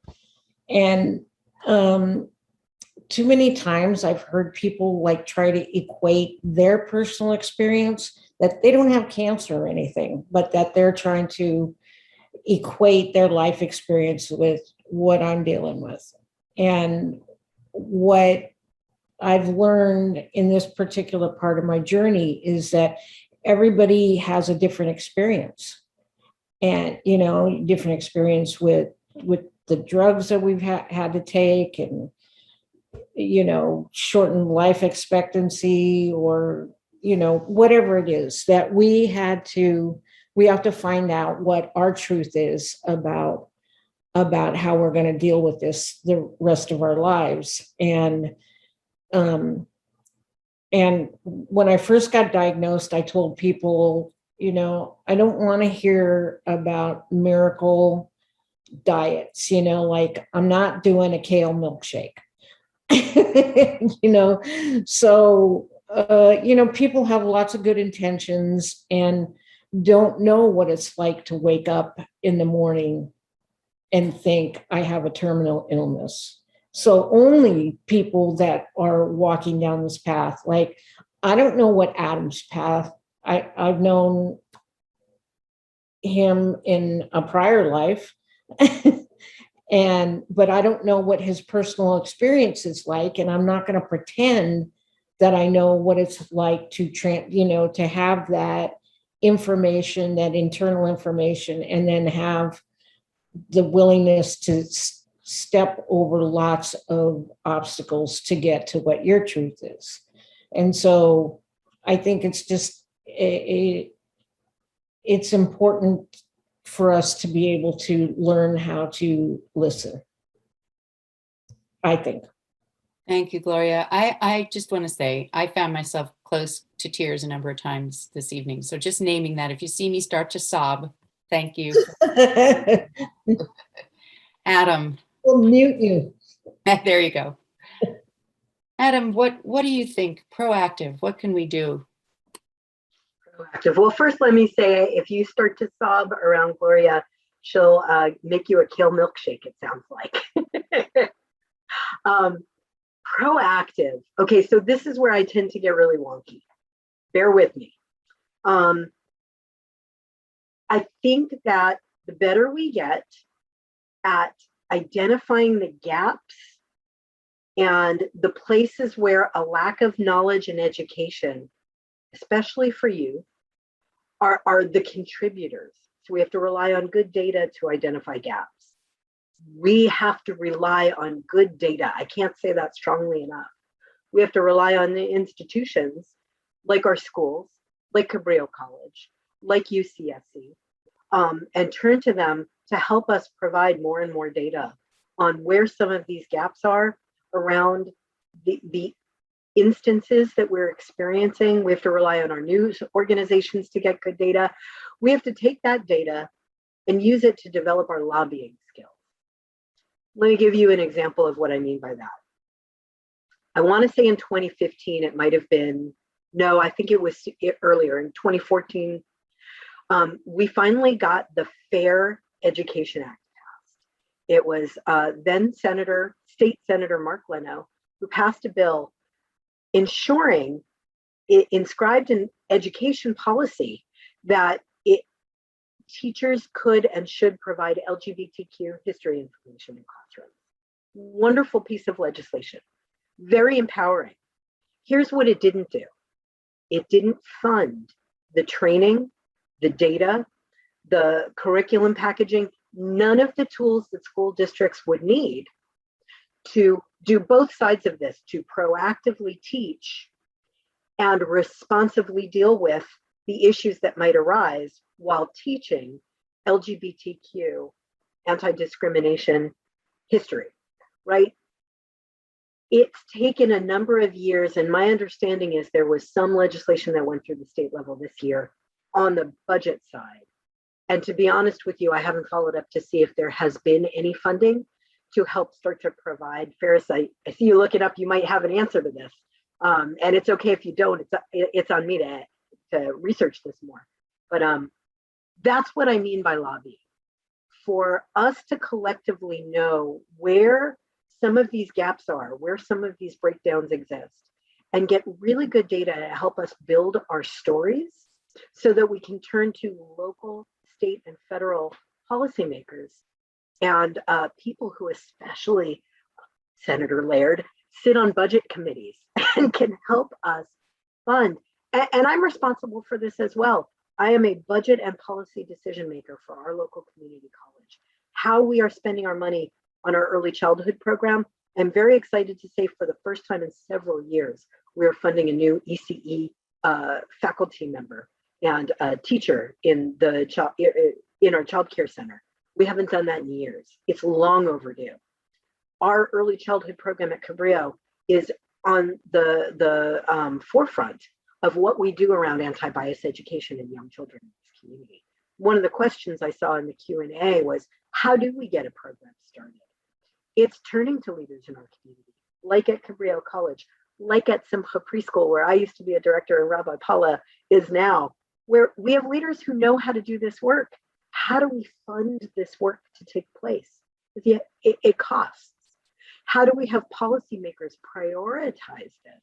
And too many times I've heard people try to equate their personal experience, that they don't have cancer or anything, but that they're trying to equate their life experience with what I'm dealing with. And what I've learned in this particular part of my journey is that everybody has a different experience, and different experience with the drugs that we've had to take, and shortened life expectancy, or whatever it is that we have to find out what our truth is about how we're going to deal with this the rest of our lives. And when I first got diagnosed, I told people, I don't want to hear about miracle diets, like I'm not doing a kale milkshake. So people have lots of good intentions and don't know what it's like to wake up in the morning and think I have a terminal illness. So only people that are walking down this path, like I don't know what Adam's path. I've known him in a prior life, but I don't know what his personal experience is like, and I'm not going to pretend that I know what it's like to to have that information, that internal information, and then have the willingness to step over lots of obstacles to get to what your truth is. And so I think it's just it's important for us to be able to learn how to listen, I think. Thank you, Gloria. I just want to say, I found myself close to tears a number of times this evening. So just naming that, if you see me start to sob, thank you. Adam. We'll mute you. There you go. Adam, what do you think? Proactive, what can we do? Proactive. Well, first, let me say, if you start to sob around Gloria, she'll make you a kale milkshake, it sounds like. Proactive. Okay, so this is where I tend to get really wonky. Bear with me. I think that the better we get at identifying the gaps and the places where a lack of knowledge and education, especially for you, are the contributors. So we have to rely on good data to identify gaps. We have to rely on good data. I can't say that strongly enough. We have to rely on the institutions like our schools, like Cabrillo College, like UCSC, and turn to them to help us provide more and more data on where some of these gaps are around the instances that we're experiencing. We have to rely on our news organizations to get good data. We have to take that data and use it to develop our lobbying skills. Let me give you an example of what I mean by that. I want to say in 2015, it might have been, no, I think it was earlier, in 2014, we finally got the Fair Education Act passed. It was then State Senator Mark Leno, who passed a bill ensuring, inscribed in education policy, that teachers could and should provide LGBTQ history information in classrooms. Wonderful piece of legislation, very empowering. Here's what it didn't do. It didn't fund the training, the data, the curriculum packaging, none of the tools that school districts would need to do both sides of this, to proactively teach and responsively deal with the issues that might arise while teaching LGBTQ anti-discrimination history, right? It's taken a number of years, and my understanding is there was some legislation that went through the state level this year on the budget side. And to be honest with you, I haven't followed up to see if there has been any funding to help start to provide. Ferris, I see you look it up, you might have an answer to this. And it's okay if you don't, it's on me to research this more. But that's what I mean by lobbying. For us to collectively know where some of these gaps are, where some of these breakdowns exist, and get really good data to help us build our stories so that we can turn to local, state, and federal policymakers and people who, especially Senator Laird, sit on budget committees and can help us fund. And I'm responsible for this as well. I am a budget and policy decision maker for our local community college. How we are spending our money on our early childhood program, I'm very excited to say for the first time in several years, we are funding a new ECE faculty member and a teacher in our child care center. We haven't done that in years. It's long overdue. Our early childhood program at Cabrillo is on the forefront of what we do around anti-bias education in young children in this community. one of the questions I saw in the Q&A was, how do we get a program started? It's turning to leaders in our community, like at Cabrillo College, like at Simcha Preschool, where I used to be a director and Rabbi Paula is now, where we have leaders who know how to do this work. How do we fund this work to take place? Because it costs. How do we have policymakers prioritize this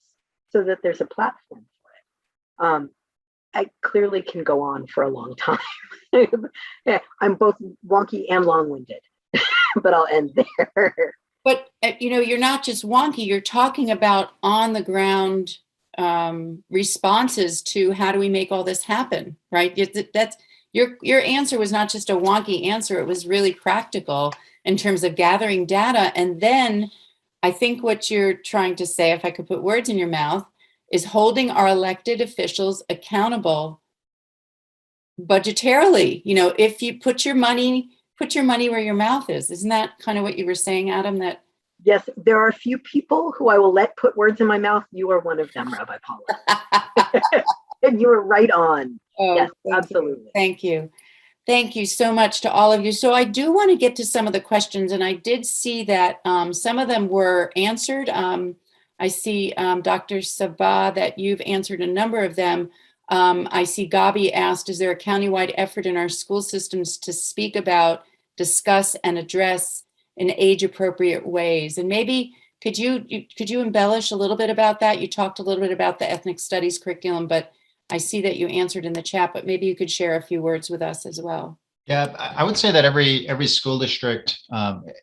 so that there's a platform for it? I clearly can go on for a long time. Yeah, I'm both wonky and long-winded, but I'll end there. But you're not just wonky, you're talking about on the ground responses to how do we make all this happen, right? That's your answer was not just a wonky answer, it was really practical in terms of gathering data. And then I think what you're trying to say, if I could put words in your mouth, is holding our elected officials accountable budgetarily. If you put your money where your mouth is. Isn't that kind of what you were saying, Adam? That yes, there are a few people who I will let put words in my mouth. You are one of them, Rabbi Paula. And you were right on. Oh, yes, absolutely. Thank you. Thank you so much to all of you. So I do want to get to some of the questions, and I did see that some of them were answered. I see, Dr. Sabbah, that you've answered a number of them. I see Gabi asked, is there a countywide effort in our school systems to speak about, discuss, and address in age-appropriate ways? And maybe could you embellish a little bit about that? You talked a little bit about the ethnic studies curriculum, but I see that you answered in the chat, but maybe you could share a few words with us as well. Yeah, I would say that every school district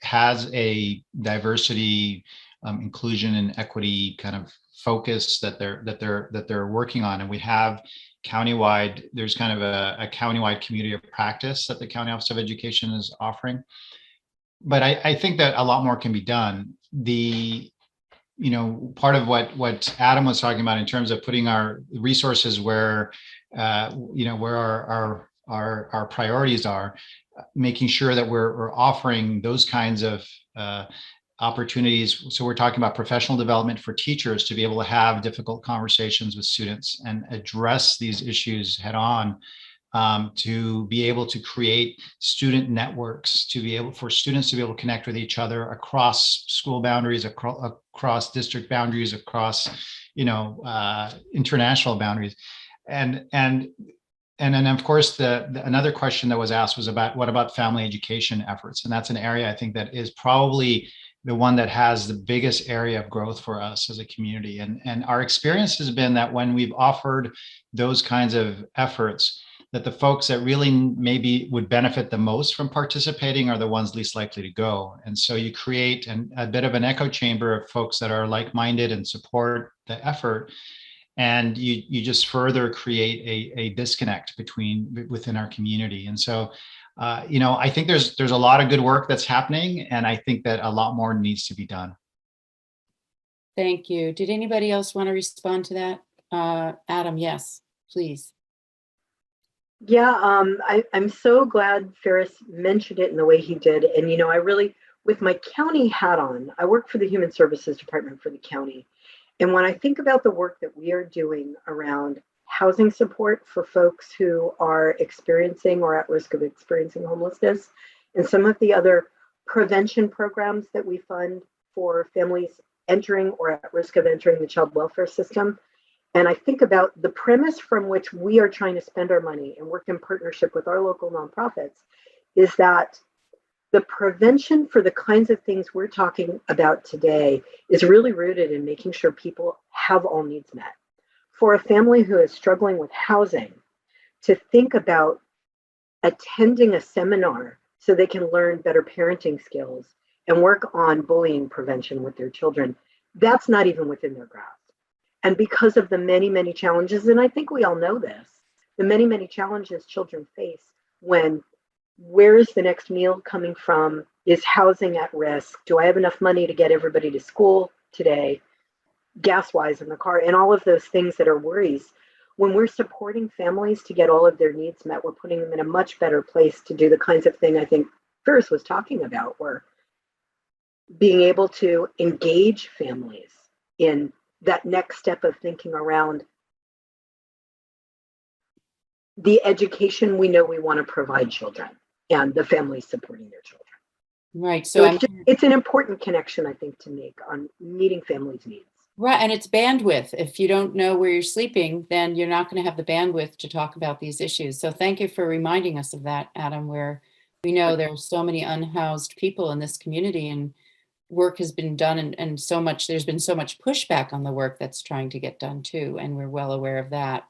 has a diversity, inclusion, and equity kind of focus that they're working on, and we have countywide. There's kind of a countywide community of practice that the County Office of Education is offering. But I think that a lot more can be done. Part of what Adam was talking about in terms of putting our resources where where our priorities are, making sure that we're offering those kinds of opportunities. So we're talking about professional development for teachers to be able to have difficult conversations with students and address these issues head on. To be able to create student networks, for students to be able to connect with each other across school boundaries, across district boundaries, across international boundaries, and then of course another question that was asked was about what about family education efforts, and that's an area I think that is probably the one that has the biggest area of growth for us as a community, and our experience has been that when we've offered those kinds of efforts, that the folks that really maybe would benefit the most from participating are the ones least likely to go. And so you create a bit of an echo chamber of folks that are like-minded and support the effort. And you just further create a disconnect within our community. And so, I think there's a lot of good work that's happening, and I think that a lot more needs to be done. Thank you. Did anybody else want to respond to that? Adam, yes, please. Yeah, I'm so glad Ferris mentioned it in the way he did. And, I really, with my county hat on, I work for the Human Services Department for the county. And when I think about the work that we are doing around housing support for folks who are experiencing or at risk of experiencing homelessness, and some of the other prevention programs that we fund for families entering or at risk of entering the child welfare system, and I think about the premise from which we are trying to spend our money and work in partnership with our local nonprofits, is that the prevention for the kinds of things we're talking about today is really rooted in making sure people have all needs met. For a family who is struggling with housing, to think about attending a seminar so they can learn better parenting skills and work on bullying prevention with their children, that's not even within their grasp. And because of the many, many challenges, and I think we all know this, the many, many challenges children face when, where is the next meal coming from? Is housing at risk? Do I have enough money to get everybody to school today, gas-wise in the car, and all of those things that are worries. When we're supporting families to get all of their needs met, we're putting them in a much better place to do the kinds of thing I think Ferris was talking about, where being able to engage families in that next step of thinking around the education we know we want to provide children and the families supporting their children. Right. So it's an important connection, I think, to make on meeting families' needs. Right. And it's bandwidth. If you don't know where you're sleeping, then you're not going to have the bandwidth to talk about these issues. So thank you for reminding us of that, Adam, where we know there are so many unhoused people in this community, and work has been done, and there's been so much pushback on the work that's trying to get done too. And we're well aware of that.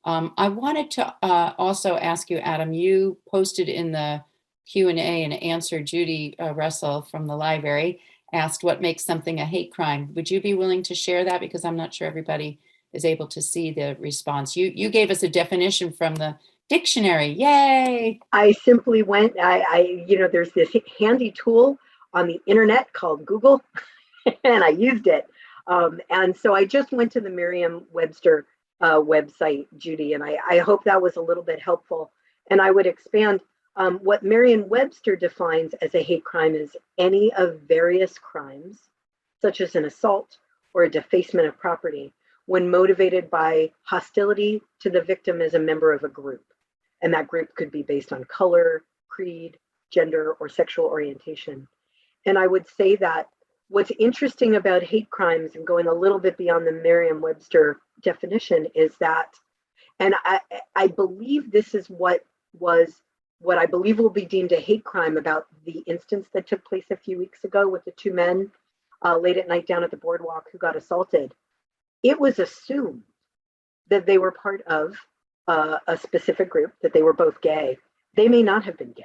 I wanted to also ask you, Adam, you posted in the Q&A and answer Judy Russell from the library asked what makes something a hate crime. Would you be willing to share that? Because I'm not sure everybody is able to see the response. You gave us a definition from the dictionary. Yay! I simply went, there's this handy tool on the internet called Google, and I used it. And so I just went to the Merriam-Webster website, Judy, and I hope that was a little bit helpful. And I would expand what Merriam-Webster defines as a hate crime is any of various crimes, such as an assault or a defacement of property, when motivated by hostility to the victim as a member of a group. And that group could be based on color, creed, gender, or sexual orientation. And I would say that what's interesting about hate crimes, and going a little bit beyond the Merriam-Webster definition, is that, and I believe this is what I believe will be deemed a hate crime about the instance that took place a few weeks ago with the two men late at night down at the boardwalk who got assaulted. It was assumed that they were part of a specific group, that they were both gay. They may not have been gay.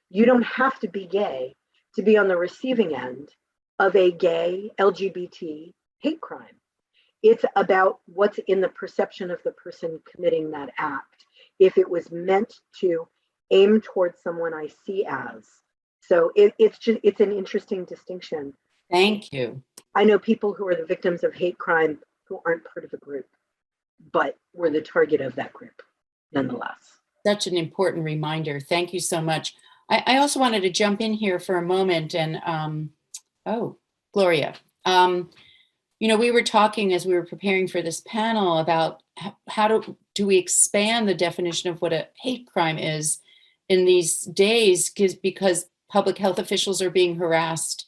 You don't have to be gay to be on the receiving end of a gay LGBT hate crime. It's about what's in the perception of the person committing that act. If it was meant to aim towards someone I see as. So it's an interesting distinction. Thank you. I know people who are the victims of hate crime who aren't part of a group, but were the target of that group nonetheless. Such an important reminder. Thank you so much. I also wanted to jump in here for a moment and, Gloria, we were talking as we were preparing for this panel about how do we expand the definition of what a hate crime is in these days, because public health officials are being harassed,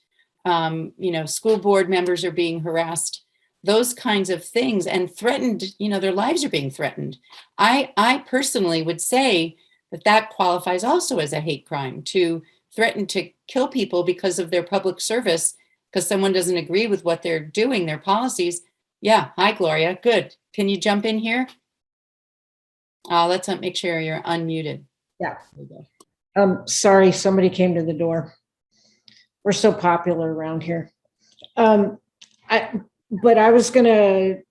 school board members are being harassed, those kinds of things, and threatened, their lives are being threatened. I personally would say that qualifies also as a hate crime, to threaten to kill people because of their public service, because someone doesn't agree with what they're doing, their policies. Yeah, hi, Gloria, good. Can you jump in here? Let's make sure you're unmuted. Yeah. Sorry, somebody came to the door. We're so popular around here. But I was going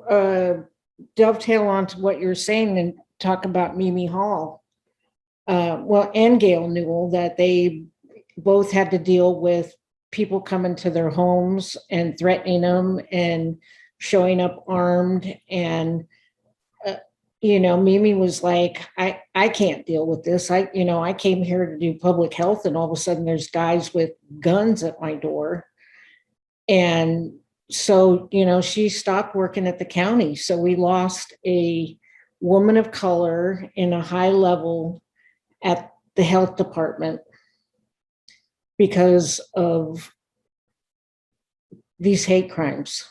to dovetail onto what you're saying and talk about Mimi Hall. And Gail Newell, that they both had to deal with people coming to their homes and threatening them and showing up armed. And Mimi was like, I can't deal with this. I came here to do public health, and all of a sudden there's guys with guns at my door. And so, she stopped working at the county. So we lost a woman of color in a high level at the health department because of these hate crimes.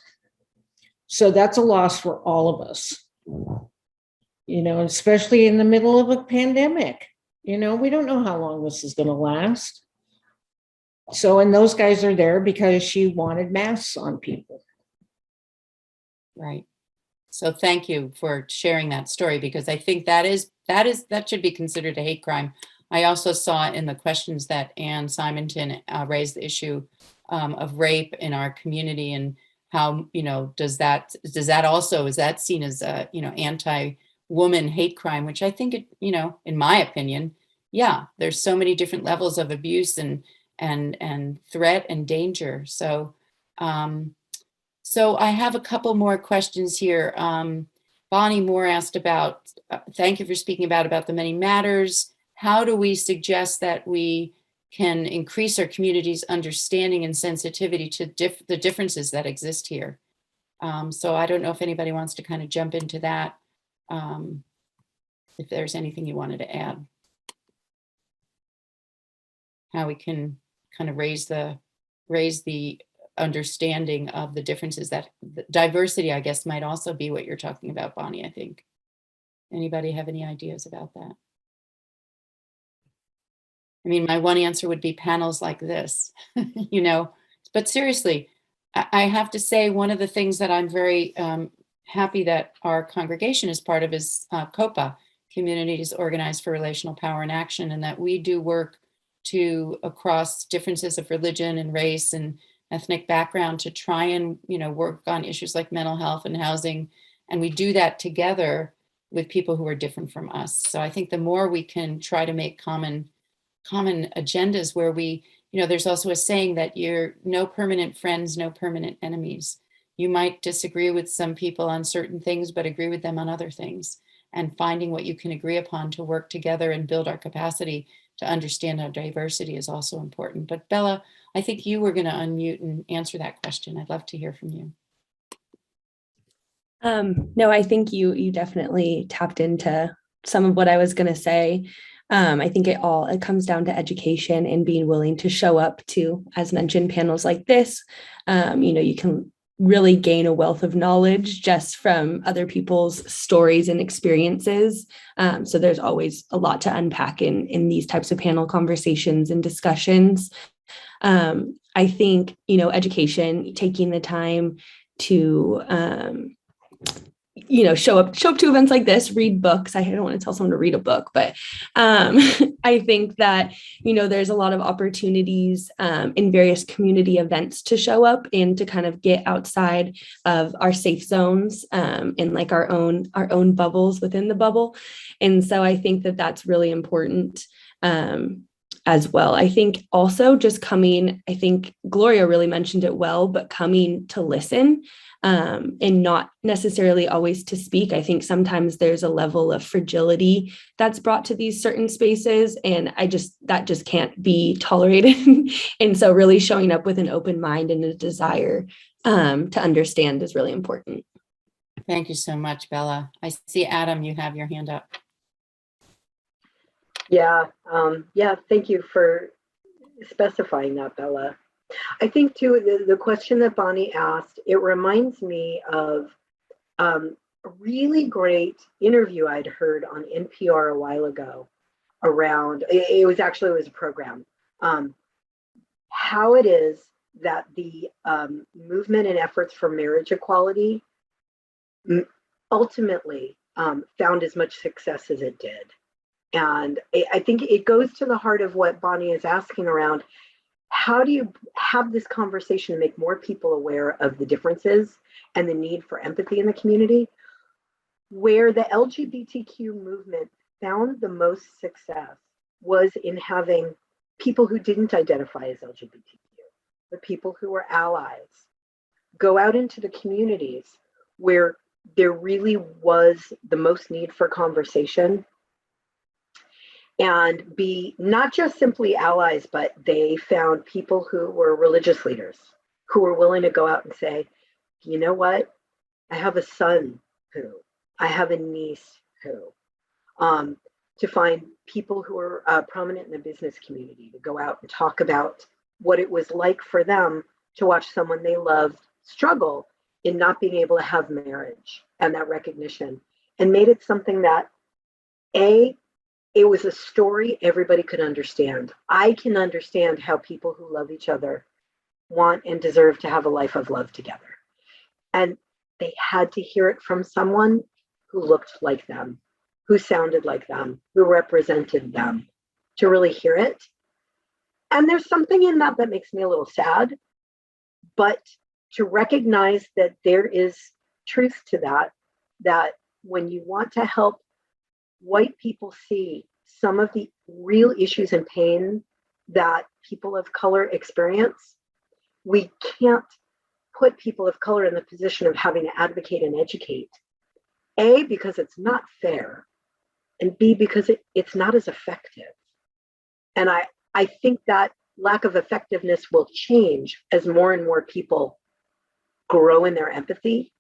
So that's a loss for all of us. Especially in the middle of a pandemic. We don't know how long this is going to last. So, and those guys are there because she wanted masks on people. Right. So thank you for sharing that story, because I think that should be considered a hate crime. I also saw in the questions that Ann Simonton raised the issue of rape in our community, and how, is that seen as a, anti-woman hate crime, which I think, in my opinion, yeah, there's so many different levels of abuse and threat and danger. So, so I have a couple more questions here. Bonnie Moore asked about, thank you for speaking about the many matters. How do we suggest that we can increase our community's understanding and sensitivity to the differences that exist here? So I don't know if anybody wants to kind of jump into that. if there's anything you wanted to add. How we can kind of raise the understanding of the differences, that diversity, I guess, might also be what you're talking about, Bonnie, I think. Anybody have any ideas about that? I mean, my one answer would be panels like this, you know, but seriously, I have to say one of the things that I'm very happy that our congregation is part of is COPA, Communities Organized for Relational Power and Action, and that we do work to across differences of religion and race and ethnic background to try and, you know, work on issues like mental health and housing. And we do that together with people who are different from us. So I think the more we can try to make common agendas where we, you know, there's also a saying that you're no permanent friends, no permanent enemies. You might disagree with some people on certain things, but agree with them on other things. And finding what you can agree upon to work together and build our capacity to understand our diversity is also important. But Bella, I think you were going to unmute and answer that question. I'd love to hear from you. No, I think you definitely tapped into some of what I was going to say. I think it comes down to education and being willing to show up to, as mentioned, panels like this. You know, you can really gain a wealth of knowledge just from other people's stories and experiences. So there's always a lot to unpack in these types of panel conversations and discussions. I think, you know, education, taking the time to, you know, show up to events like this, read books. I don't want to tell someone to read a book, but I think that, you know, there's a lot of opportunities in various community events to show up and to kind of get outside of our safe zones and like our own bubbles within the bubble. And so I think that that's really important as well. I think also just coming, I think Gloria really mentioned it well, but coming to listen. And not necessarily always to speak. I think sometimes there's a level of fragility that's brought to these certain spaces, and that just can't be tolerated. And so really showing up with an open mind and a desire to understand is really important. Thank you so much, Bella. I see Adam, you have your hand up. Yeah, thank you for specifying that, Bella. I think too, the question that Bonnie asked, it reminds me of a really great interview I'd heard on NPR a while ago around, it was a program, how it is that the movement and efforts for marriage equality ultimately found as much success as it did. And I think it goes to the heart of what Bonnie is asking around, how do you have this conversation to make more people aware of the differences and the need for empathy in the community? Where the LGBTQ movement found the most success was in having people who didn't identify as LGBTQ, the people who were allies, go out into the communities where there really was the most need for conversation, and be not just simply allies, but they found people who were religious leaders who were willing to go out and say, you know what, I have a son who, I have a niece who, to find people who are prominent in the business community to go out and talk about what it was like for them to watch someone they loved struggle in not being able to have marriage, and that recognition, and made it something that it was a story everybody could understand. I can understand how people who love each other want and deserve to have a life of love together. And they had to hear it from someone who looked like them, who sounded like them, who represented them, to really hear it. And there's something in that that makes me a little sad, but to recognize that there is truth to that when you want to help white people see some of the real issues and pain that people of color experience, we can't put people of color in the position of having to advocate and educate. A, because it's not fair, and B, because it's not as effective. And I think that lack of effectiveness will change as more and more people grow in their empathy.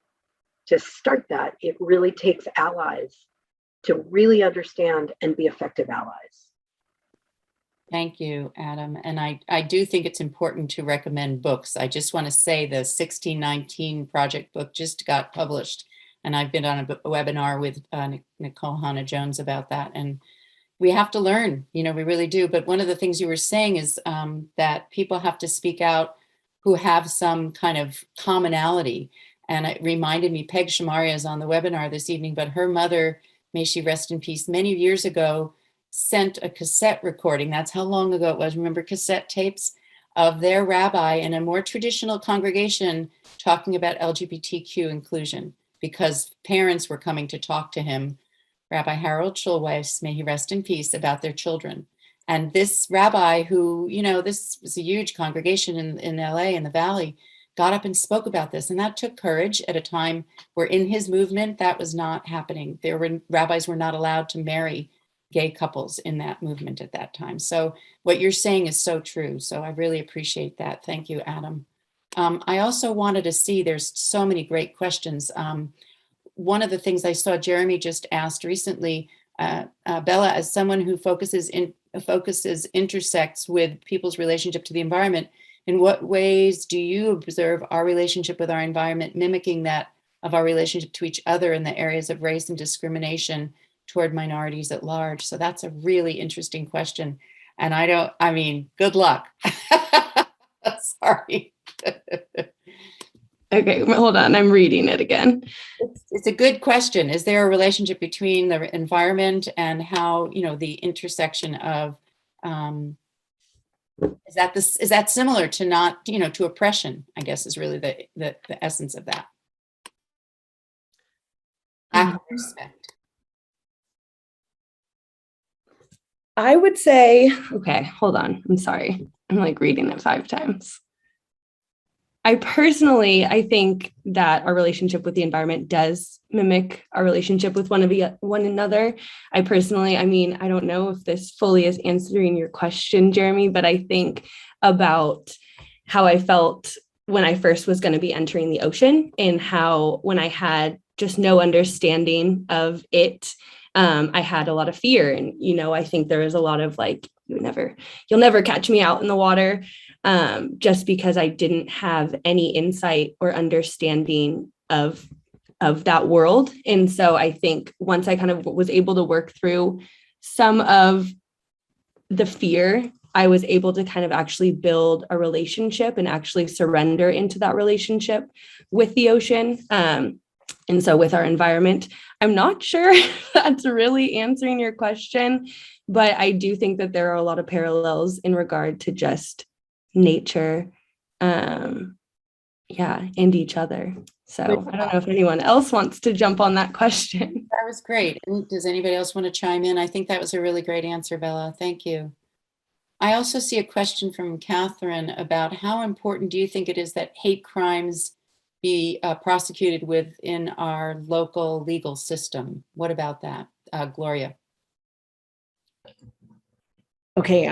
To start that, it really takes allies to really understand and be effective allies. Thank you, Adam. And I do think it's important to recommend books. I just want to say the 1619 project book just got published, and I've been on a webinar with Nicole Hannah-Jones about that. And we have to learn, we really do. But one of the things you were saying is that people have to speak out who have some kind of commonality. And it reminded me, Peg Shamaria is on the webinar this evening, but her mother, may she rest in peace, many years ago, sent a cassette recording. That's how long ago it was. Remember cassette tapes of their rabbi in a more traditional congregation talking about LGBTQ inclusion, because parents were coming to talk to him, Rabbi Harold Schulweis, may he rest in peace, about their children. And this rabbi who, this was a huge congregation in LA, in the Valley, got up and spoke about this. And that took courage at a time where in his movement, that was not happening. Rabbis were not allowed to marry gay couples in that movement at that time. So what you're saying is so true. So I really appreciate that. Thank you, Adam. I also wanted to see, there's so many great questions. One of the things I saw Jeremy just asked recently, Bella, as someone who intersects with people's relationship to the environment, in what ways do you observe our relationship with our environment mimicking that of our relationship to each other in the areas of race and discrimination toward minorities at large? So that's a really interesting question. And good luck. Sorry. Okay, hold on. I'm reading it again. It's a good question. Is there a relationship between the environment and how, the intersection of, is that similar to not, to oppression, I guess is really the essence of that. Lack of respect. I would say, okay, hold on. I'm sorry. I'm reading it 5 times. I think that our relationship with the environment does mimic our relationship with one another. I don't know if this fully is answering your question, Jeremy, but I think about how I felt when I first was going to be entering the ocean, and how when I had just no understanding of it, I had a lot of fear. And, I think there was a lot of you'll never catch me out in the water, just because I didn't have any insight or understanding of that world. And so I think once I kind of was able to work through some of the fear, I was able to kind of actually build a relationship and actually surrender into that relationship with the ocean. And so with our environment, I'm not sure if that's really answering your question, but I do think that there are a lot of parallels in regard to just nature, and each other. So I don't know if anyone else wants to jump on that question. That was great. Does anybody else want to chime in? I think that was a really great answer, Bella. Thank you. I also see a question from Catherine about how important do you think it is that hate crimes be prosecuted within our local legal system? What about that, Gloria? Okay,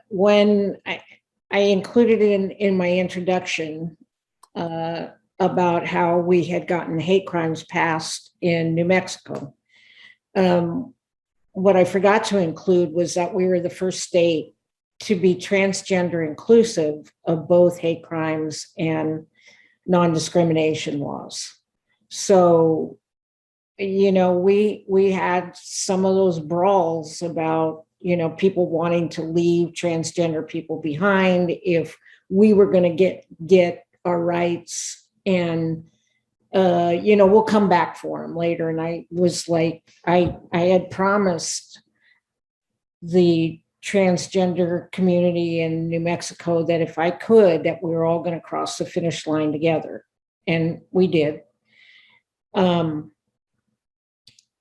when I included in my introduction about how we had gotten hate crimes passed in New Mexico. What I forgot to include was that we were the first state to be transgender inclusive of both hate crimes and non-discrimination laws. So, we had some of those brawls about, people wanting to leave transgender people behind if we were going to get our rights, and we'll come back for them later. And I was I had promised the transgender community in New Mexico that if I could, that we were all going to cross the finish line together, and we did.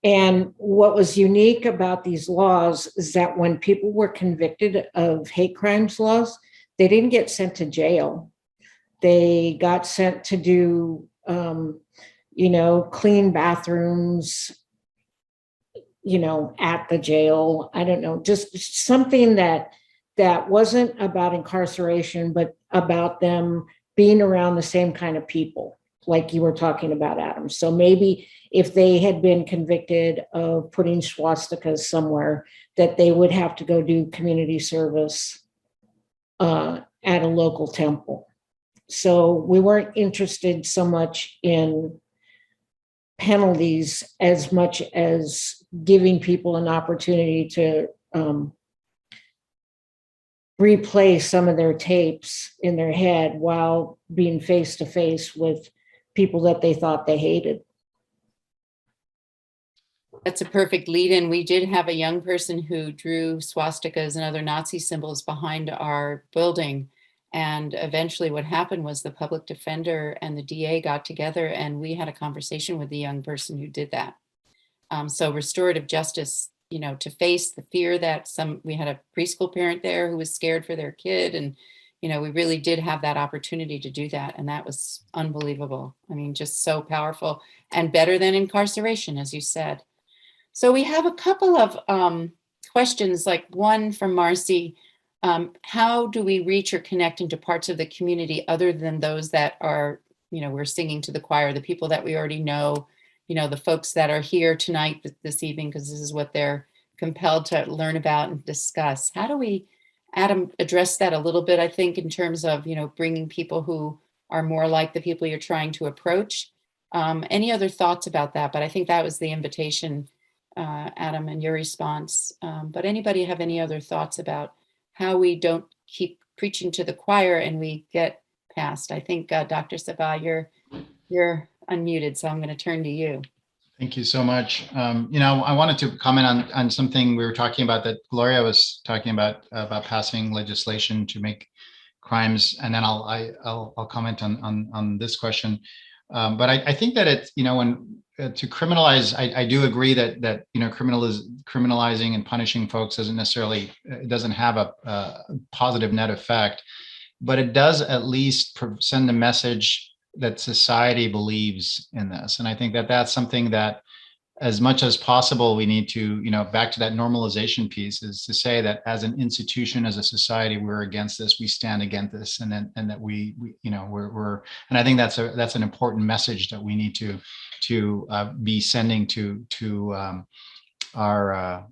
And what was unique about these laws is that when people were convicted of hate crimes laws, they didn't get sent to jail. They got sent to do, clean bathrooms, at the jail. I don't know, just something that wasn't about incarceration, but about them being around the same kind of people. like you were talking about, Adam. So maybe if they had been convicted of putting swastikas somewhere, that they would have to go do community service at a local temple. So we weren't interested so much in penalties as much as giving people an opportunity to replay some of their tapes in their head while being face to face with people that they thought they hated. That's a perfect lead in. We did have a young person who drew swastikas and other Nazi symbols behind our building. And eventually what happened was the public defender and the DA got together and we had a conversation with the young person who did that. So restorative justice, you know, to face the fear that we had a preschool parent there who was scared for their kid. And, you know, we really did have that opportunity to do that. And that was unbelievable. I mean, just so powerful and better than incarceration, as you said. So we have a couple of questions, like one from Marcy. How do we reach or connect into parts of the community other than those that are, you know, we're singing to the choir, the people that we already know, you know, the folks that are here tonight, this evening, because this is what they're compelled to learn about and discuss. How do we, Adam, address that a little bit, I think, in terms of, you know, bringing people who are more like the people you're trying to approach? Any other thoughts about that? But I think that was the invitation, Adam, and your response. But anybody have any other thoughts about how we don't keep preaching to the choir and we get past? I think Dr. Sabbah, you're unmuted, so I'm going to turn to you. Thank you so much. You know, I wanted to comment on something we were talking about that Gloria was talking about passing legislation to make crimes, and then I'll comment on this question. But I think that it's, you know, when to criminalize, I do agree that you know, criminalizing and punishing folks doesn't necessarily, it doesn't have a positive net effect, but it does at least send a message that society believes in this. And I think that that's something that, as much as possible, we need to, you know, back to that normalization piece, is to say that as an institution, as a society, we're against this, we stand against this, and that we you know, we're, and I think that's an important message that we need to be sending to our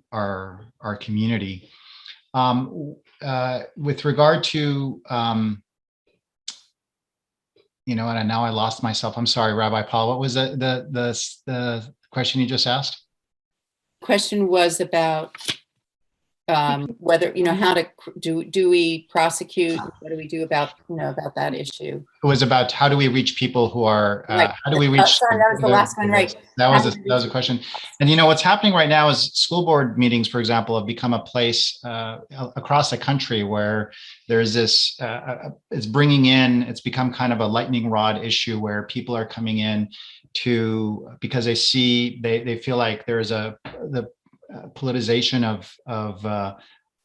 community. With regard to you know, and now I lost myself. I'm sorry, Rabbi Paula. What was the question you just asked? Question was about whether, you know, how to do we prosecute? What do we do about, you know, about that issue? It was about how do we reach people who are Right. how do we reach? Sorry, that was the last one, right? That was a question. And you know, what's happening right now is school board meetings, for example, have become a place across the country where there's this. It's bringing in. It's become kind of a lightning rod issue where people are coming in because they see they feel like there's the politicization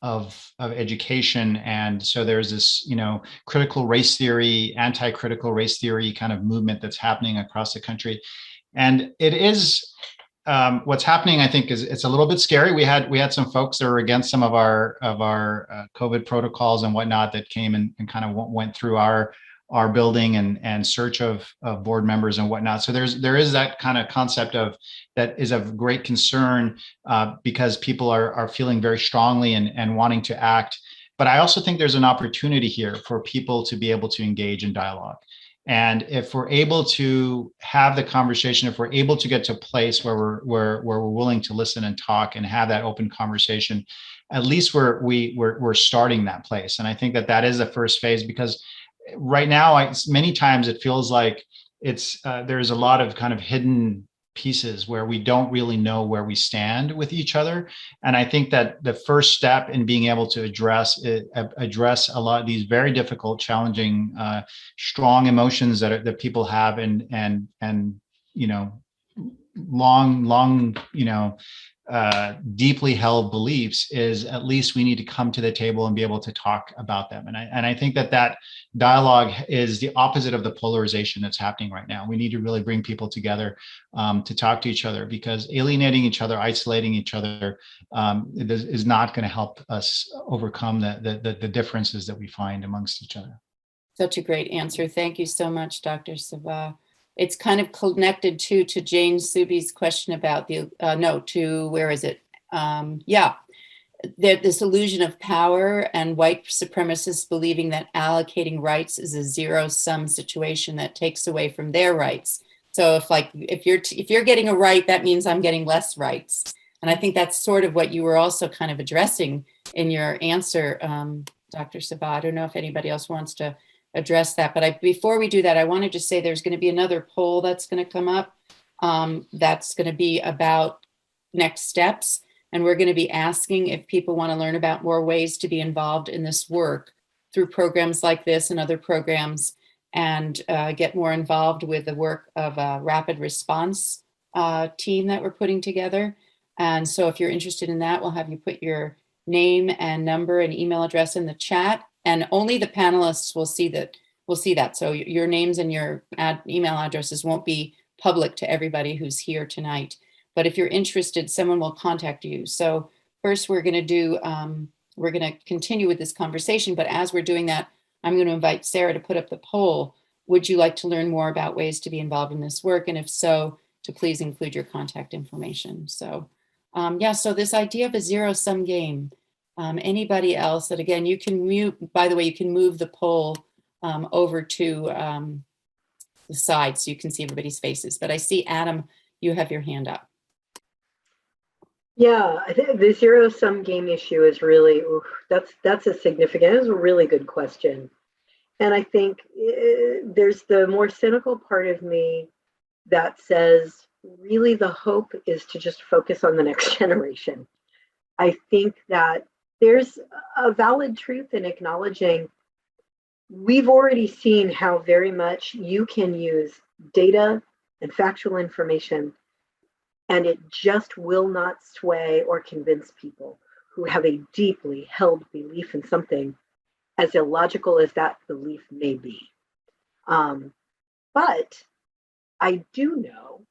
of education, and so there's this, you know, critical race theory, anti-critical race theory kind of movement that's happening across the country, and it is what's happening. I think is it's a little bit scary. We had some folks that were against some of our COVID protocols and whatnot that came and kind of went through our building and search of board members and whatnot. So there is that kind of concept of that is of great concern because people are feeling very strongly and wanting to act. But I also think there's an opportunity here for people to be able to engage in dialogue. And if we're able to have the conversation, if we're able to get to a place where we're willing to listen and talk and have that open conversation, at least we're starting that place. And I think that is the first phase, because right now, many times it feels like there's a lot of kind of hidden pieces where we don't really know where we stand with each other. And I think that the first step in being able to address a lot of these very difficult, challenging, strong emotions that people have and you know, long you know, deeply held beliefs, is at least we need to come to the table and be able to talk about them. And I think that dialogue is the opposite of the polarization that's happening right now. We need to really bring people together to talk to each other, because alienating each other, isolating each other is not going to help us overcome the differences that we find amongst each other. Such a great answer. Thank you so much, Dr. Sabbah. it's kind of connected to Jane Subi's question about where is it? This illusion of power and white supremacists believing that allocating rights is a zero-sum situation that takes away from their rights. So if you're getting a right, that means I'm getting less rights. And I think that's sort of what you were also kind of addressing in your answer, Dr. Sabbah. I don't know if anybody else wants to address that, but before we do that, I wanted to say there's going to be another poll that's going to come up that's going to be about next steps. And we're going to be asking if people want to learn about more ways to be involved in this work through programs like this and other programs, and get more involved with the work of a rapid response team that we're putting together. And so if you're interested in that, we'll have you put your name and number and email address in the chat, and only the panelists will see that. So your names and your email addresses won't be public to everybody who's here tonight. But if you're interested, someone will contact you. So first we're going to continue with this conversation. But as we're doing that, I'm going to invite Sarah to put up the poll. Would you like to learn more about ways to be involved in this work? And if so, to please include your contact information. So so this idea of a zero-sum game, anybody else that, again, you can mute, by the way, you can move the poll over to the side so you can see everybody's faces. But I see, Adam, you have your hand up. Yeah, I think the zero-sum game issue is really, that's a really good question. And I think there's the more cynical part of me that says, really the hope is to just focus on the next generation. I think that there's a valid truth in acknowledging we've already seen how very much you can use data and factual information, and it just will not sway or convince people who have a deeply held belief in something, as illogical as that belief may be. But I do know,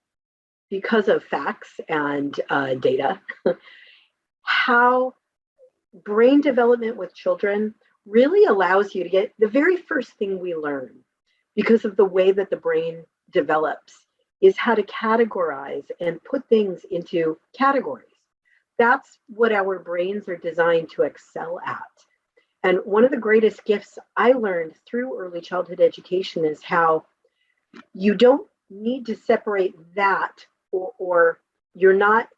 because of facts and data, how brain development with children really allows you to get the very first thing we learn, because of the way that the brain develops, is how to categorize and put things into categories. That's what our brains are designed to excel at. And one of the greatest gifts I learned through early childhood education is how you don't need to separate that, or you're not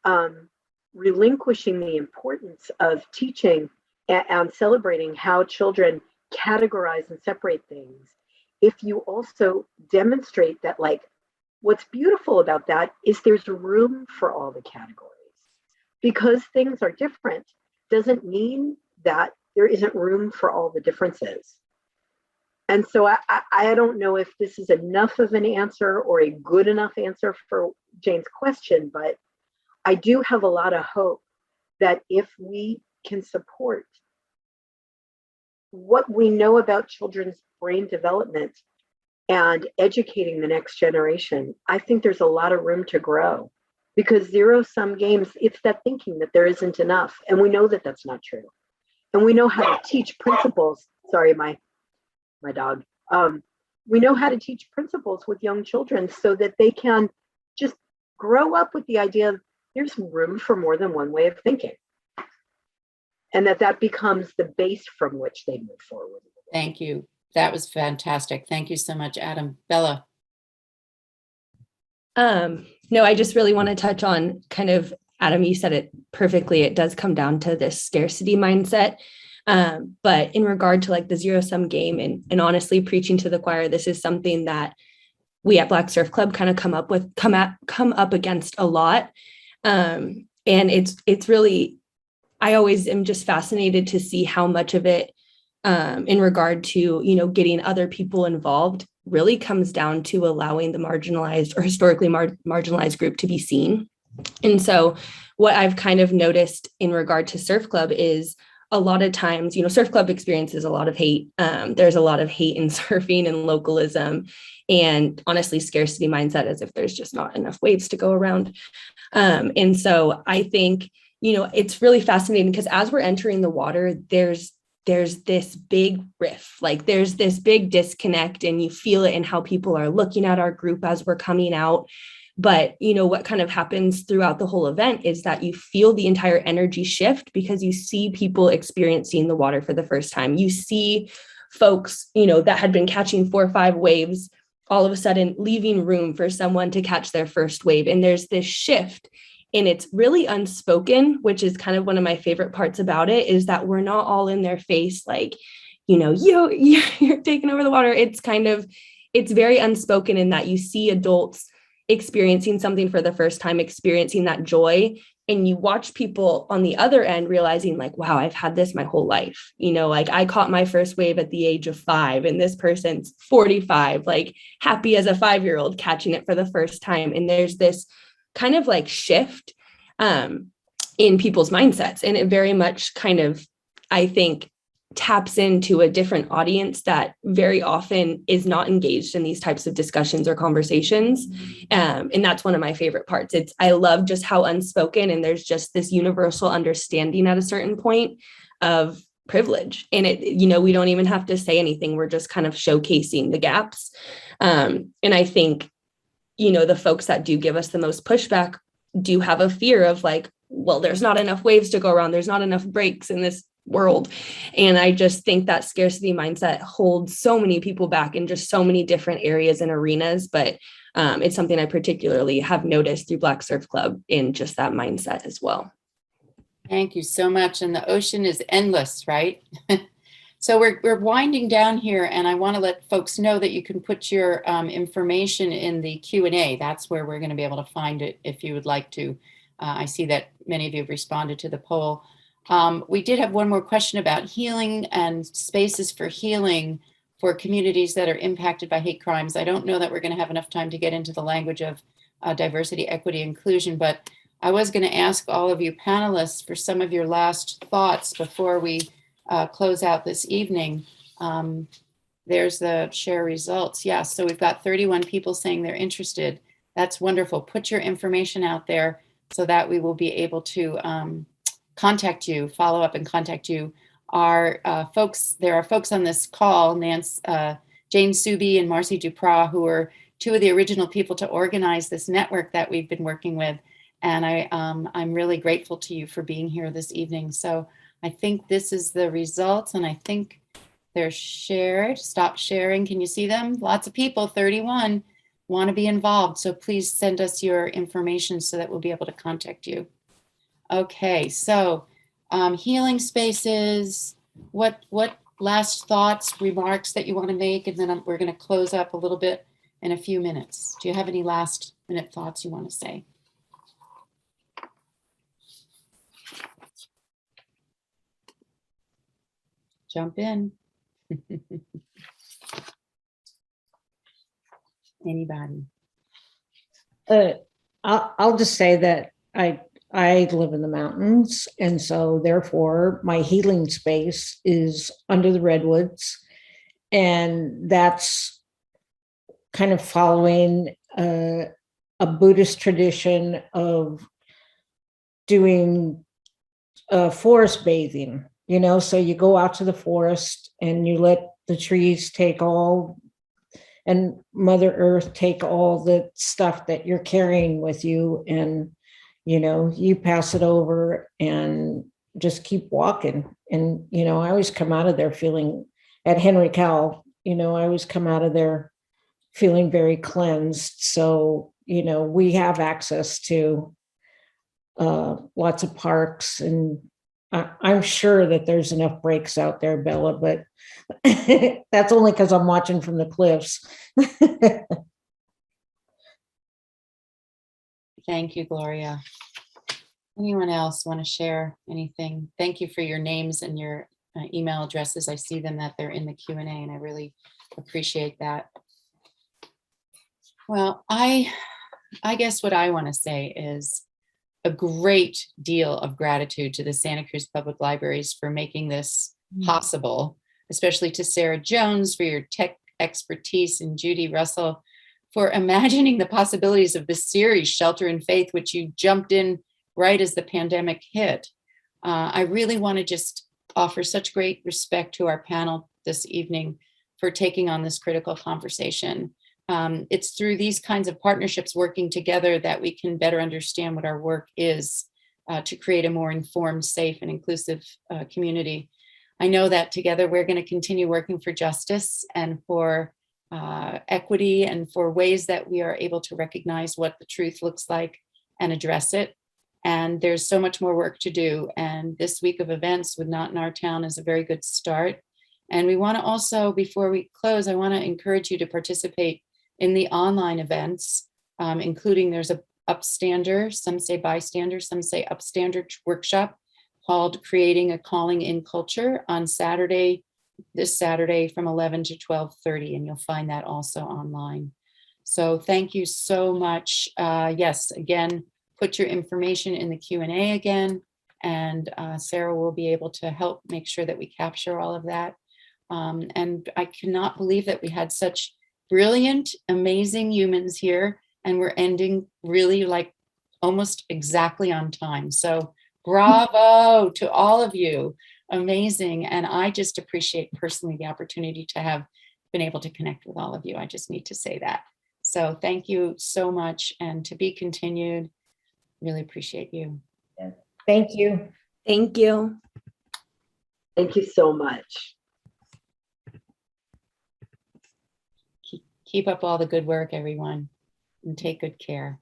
relinquishing the importance of teaching and celebrating how children categorize and separate things if you also demonstrate that, like, what's beautiful about that is there's room for all the categories. Because things are different doesn't mean that there isn't room for all the differences. And so I don't know if this is enough of an answer or a good enough answer for Jane's question, but I do have a lot of hope that if we can support what we know about children's brain development and educating the next generation, I think there's a lot of room to grow, because zero-sum games, it's that thinking that there isn't enough. And we know that that's not true. And we know how to teach principles. Sorry, my dog. We know how to teach principles with young children so that they can just grow up with the idea of there's room for more than one way of thinking. And that becomes the base from which they move forward. Thank you. That was fantastic. Thank you so much, Adam. Bella. No, I just really want to touch on kind of, Adam, you said it perfectly. It does come down to this scarcity mindset. But in regard to like the zero-sum game and honestly preaching to the choir, this is something that we at Black Surf Club kind of come up against a lot. And it's really, I always am just fascinated to see how much of it in regard to, getting other people involved really comes down to allowing the marginalized or historically marginalized group to be seen. And so what I've kind of noticed in regard to Surf Club is a lot of times, Surf Club experiences a lot of hate. There's a lot of hate in surfing and localism, and honestly, scarcity mindset, as if there's just not enough waves to go around. And so I think, it's really fascinating because as we're entering the water, there's there's this big rift, like there's this big disconnect, and you feel it in how people are looking at our group as we're coming out. But, you know, what kind of happens throughout the whole event is that you feel the entire energy shift because you see people experiencing the water for the first time. You see folks, you know, that had been catching 4 or 5 waves, all of a sudden leaving room for someone to catch their first wave. And there's this shift, and it's really unspoken, which is kind of one of my favorite parts about it, is that we're not all in their face, like, you know, you're taking over the water. It's kind of, it's very unspoken in that you see adults experiencing something for the first time, experiencing that joy. And you watch people on the other end realizing like, wow, I've had this my whole life. You know, like I caught my first wave at the age of 5, and this person's 45, like happy as a 5-year-old catching it for the first time. And there's this kind of like shift in people's mindsets. And it very much kind of, I think, taps into a different audience that very often is not engaged in these types of discussions or conversations. And that's one of my favorite parts. I love just how unspoken, and there's just this universal understanding at a certain point of privilege. And it, you know, we don't even have to say anything. We're just kind of showcasing the gaps. And I think, you know, the folks that do give us the most pushback do have a fear of like, well, there's not enough waves to go around. There's not enough breaks in this world. And I just think that scarcity mindset holds so many people back in just so many different areas and arenas. But it's something I particularly have noticed through Black Surf Club in just that mindset as well. Thank you so much. And the ocean is endless, right? So we're winding down here, and I want to let folks know that you can put your information in the Q&A. That's where we're going to be able to find it if you would like to. I see that many of you have responded to the poll. We did have one more question about healing and spaces for healing for communities that are impacted by hate crimes. I don't know that we're going to have enough time to get into the language of diversity, equity, inclusion, but I was going to ask all of you panelists for some of your last thoughts before we close out this evening. There's the share results. Yeah, so we've got 31 people saying they're interested. That's wonderful. Put your information out there so that we will be able to contact you, follow up and contact you. There are folks on this call, Jane Subi and Marcy Dupras, who are 2 of the original people to organize this network that we've been working with. And I'm really grateful to you for being here this evening. So I think this is the results, and I think they're shared. Stop sharing. Can you see them? Lots of people, 31, want to be involved. So please send us your information so that we'll be able to contact you. Okay, so healing spaces, what last thoughts, remarks that you want to make? And then we're going to close up a little bit in a few minutes. Do you have any last minute thoughts you want to say? Jump in. Anybody? I'll just say that I live in the mountains, and so therefore my healing space is under the redwoods, and that's kind of following a Buddhist tradition of doing forest bathing. You know, so you go out to the forest and you let the trees take all, and Mother Earth take all the stuff that you're carrying with you, and you know, you pass it over and just keep walking. And, you know, I always come out of there feeling, at Henry Cowell, you know, I always come out of there feeling very cleansed. So, you know, we have access to lots of parks, and I'm sure that there's enough breaks out there, Bella, but that's only because I'm watching from the cliffs. Thank you, Gloria. Anyone else want to share anything? Thank you for your names and your email addresses. I see them, that they're in the Q&A, and I really appreciate that. Well, I guess what I want to say is a great deal of gratitude to the Santa Cruz Public Libraries for making this possible, especially to Sarah Jones for your tech expertise, and Judy Russell for imagining the possibilities of this series, Shelter in Faith, which you jumped in right as the pandemic hit. I really want to just offer such great respect to our panel this evening for taking on this critical conversation. It's through these kinds of partnerships working together that we can better understand what our work is to create a more informed, safe, and inclusive community. I know that together we're going to continue working for justice and for equity and for ways that we are able to recognize what the truth looks like and address it. And there's so much more work to do. And this week of events with Not in Our Town is a very good start. And we want to also, before we close, I want to encourage you to participate in the online events, including there's a upstander, some say bystander, some say upstander workshop called Creating a Calling in Culture on Saturday, this Saturday from 11 to 12:30, and you'll find that also online. So thank you so much. Yes, again, put your information in the Q&A again, and Sarah will be able to help make sure that we capture all of that. And I cannot believe that we had such brilliant, amazing humans here, and we're ending really like almost exactly on time. So bravo to all of you. Amazing. And I just appreciate personally the opportunity to have been able to connect with all of you. I just need to say that. So thank you so much, and to be continued. Really appreciate you. Thank you. Thank you. Thank you so much. Keep up all the good work, everyone, and take good care.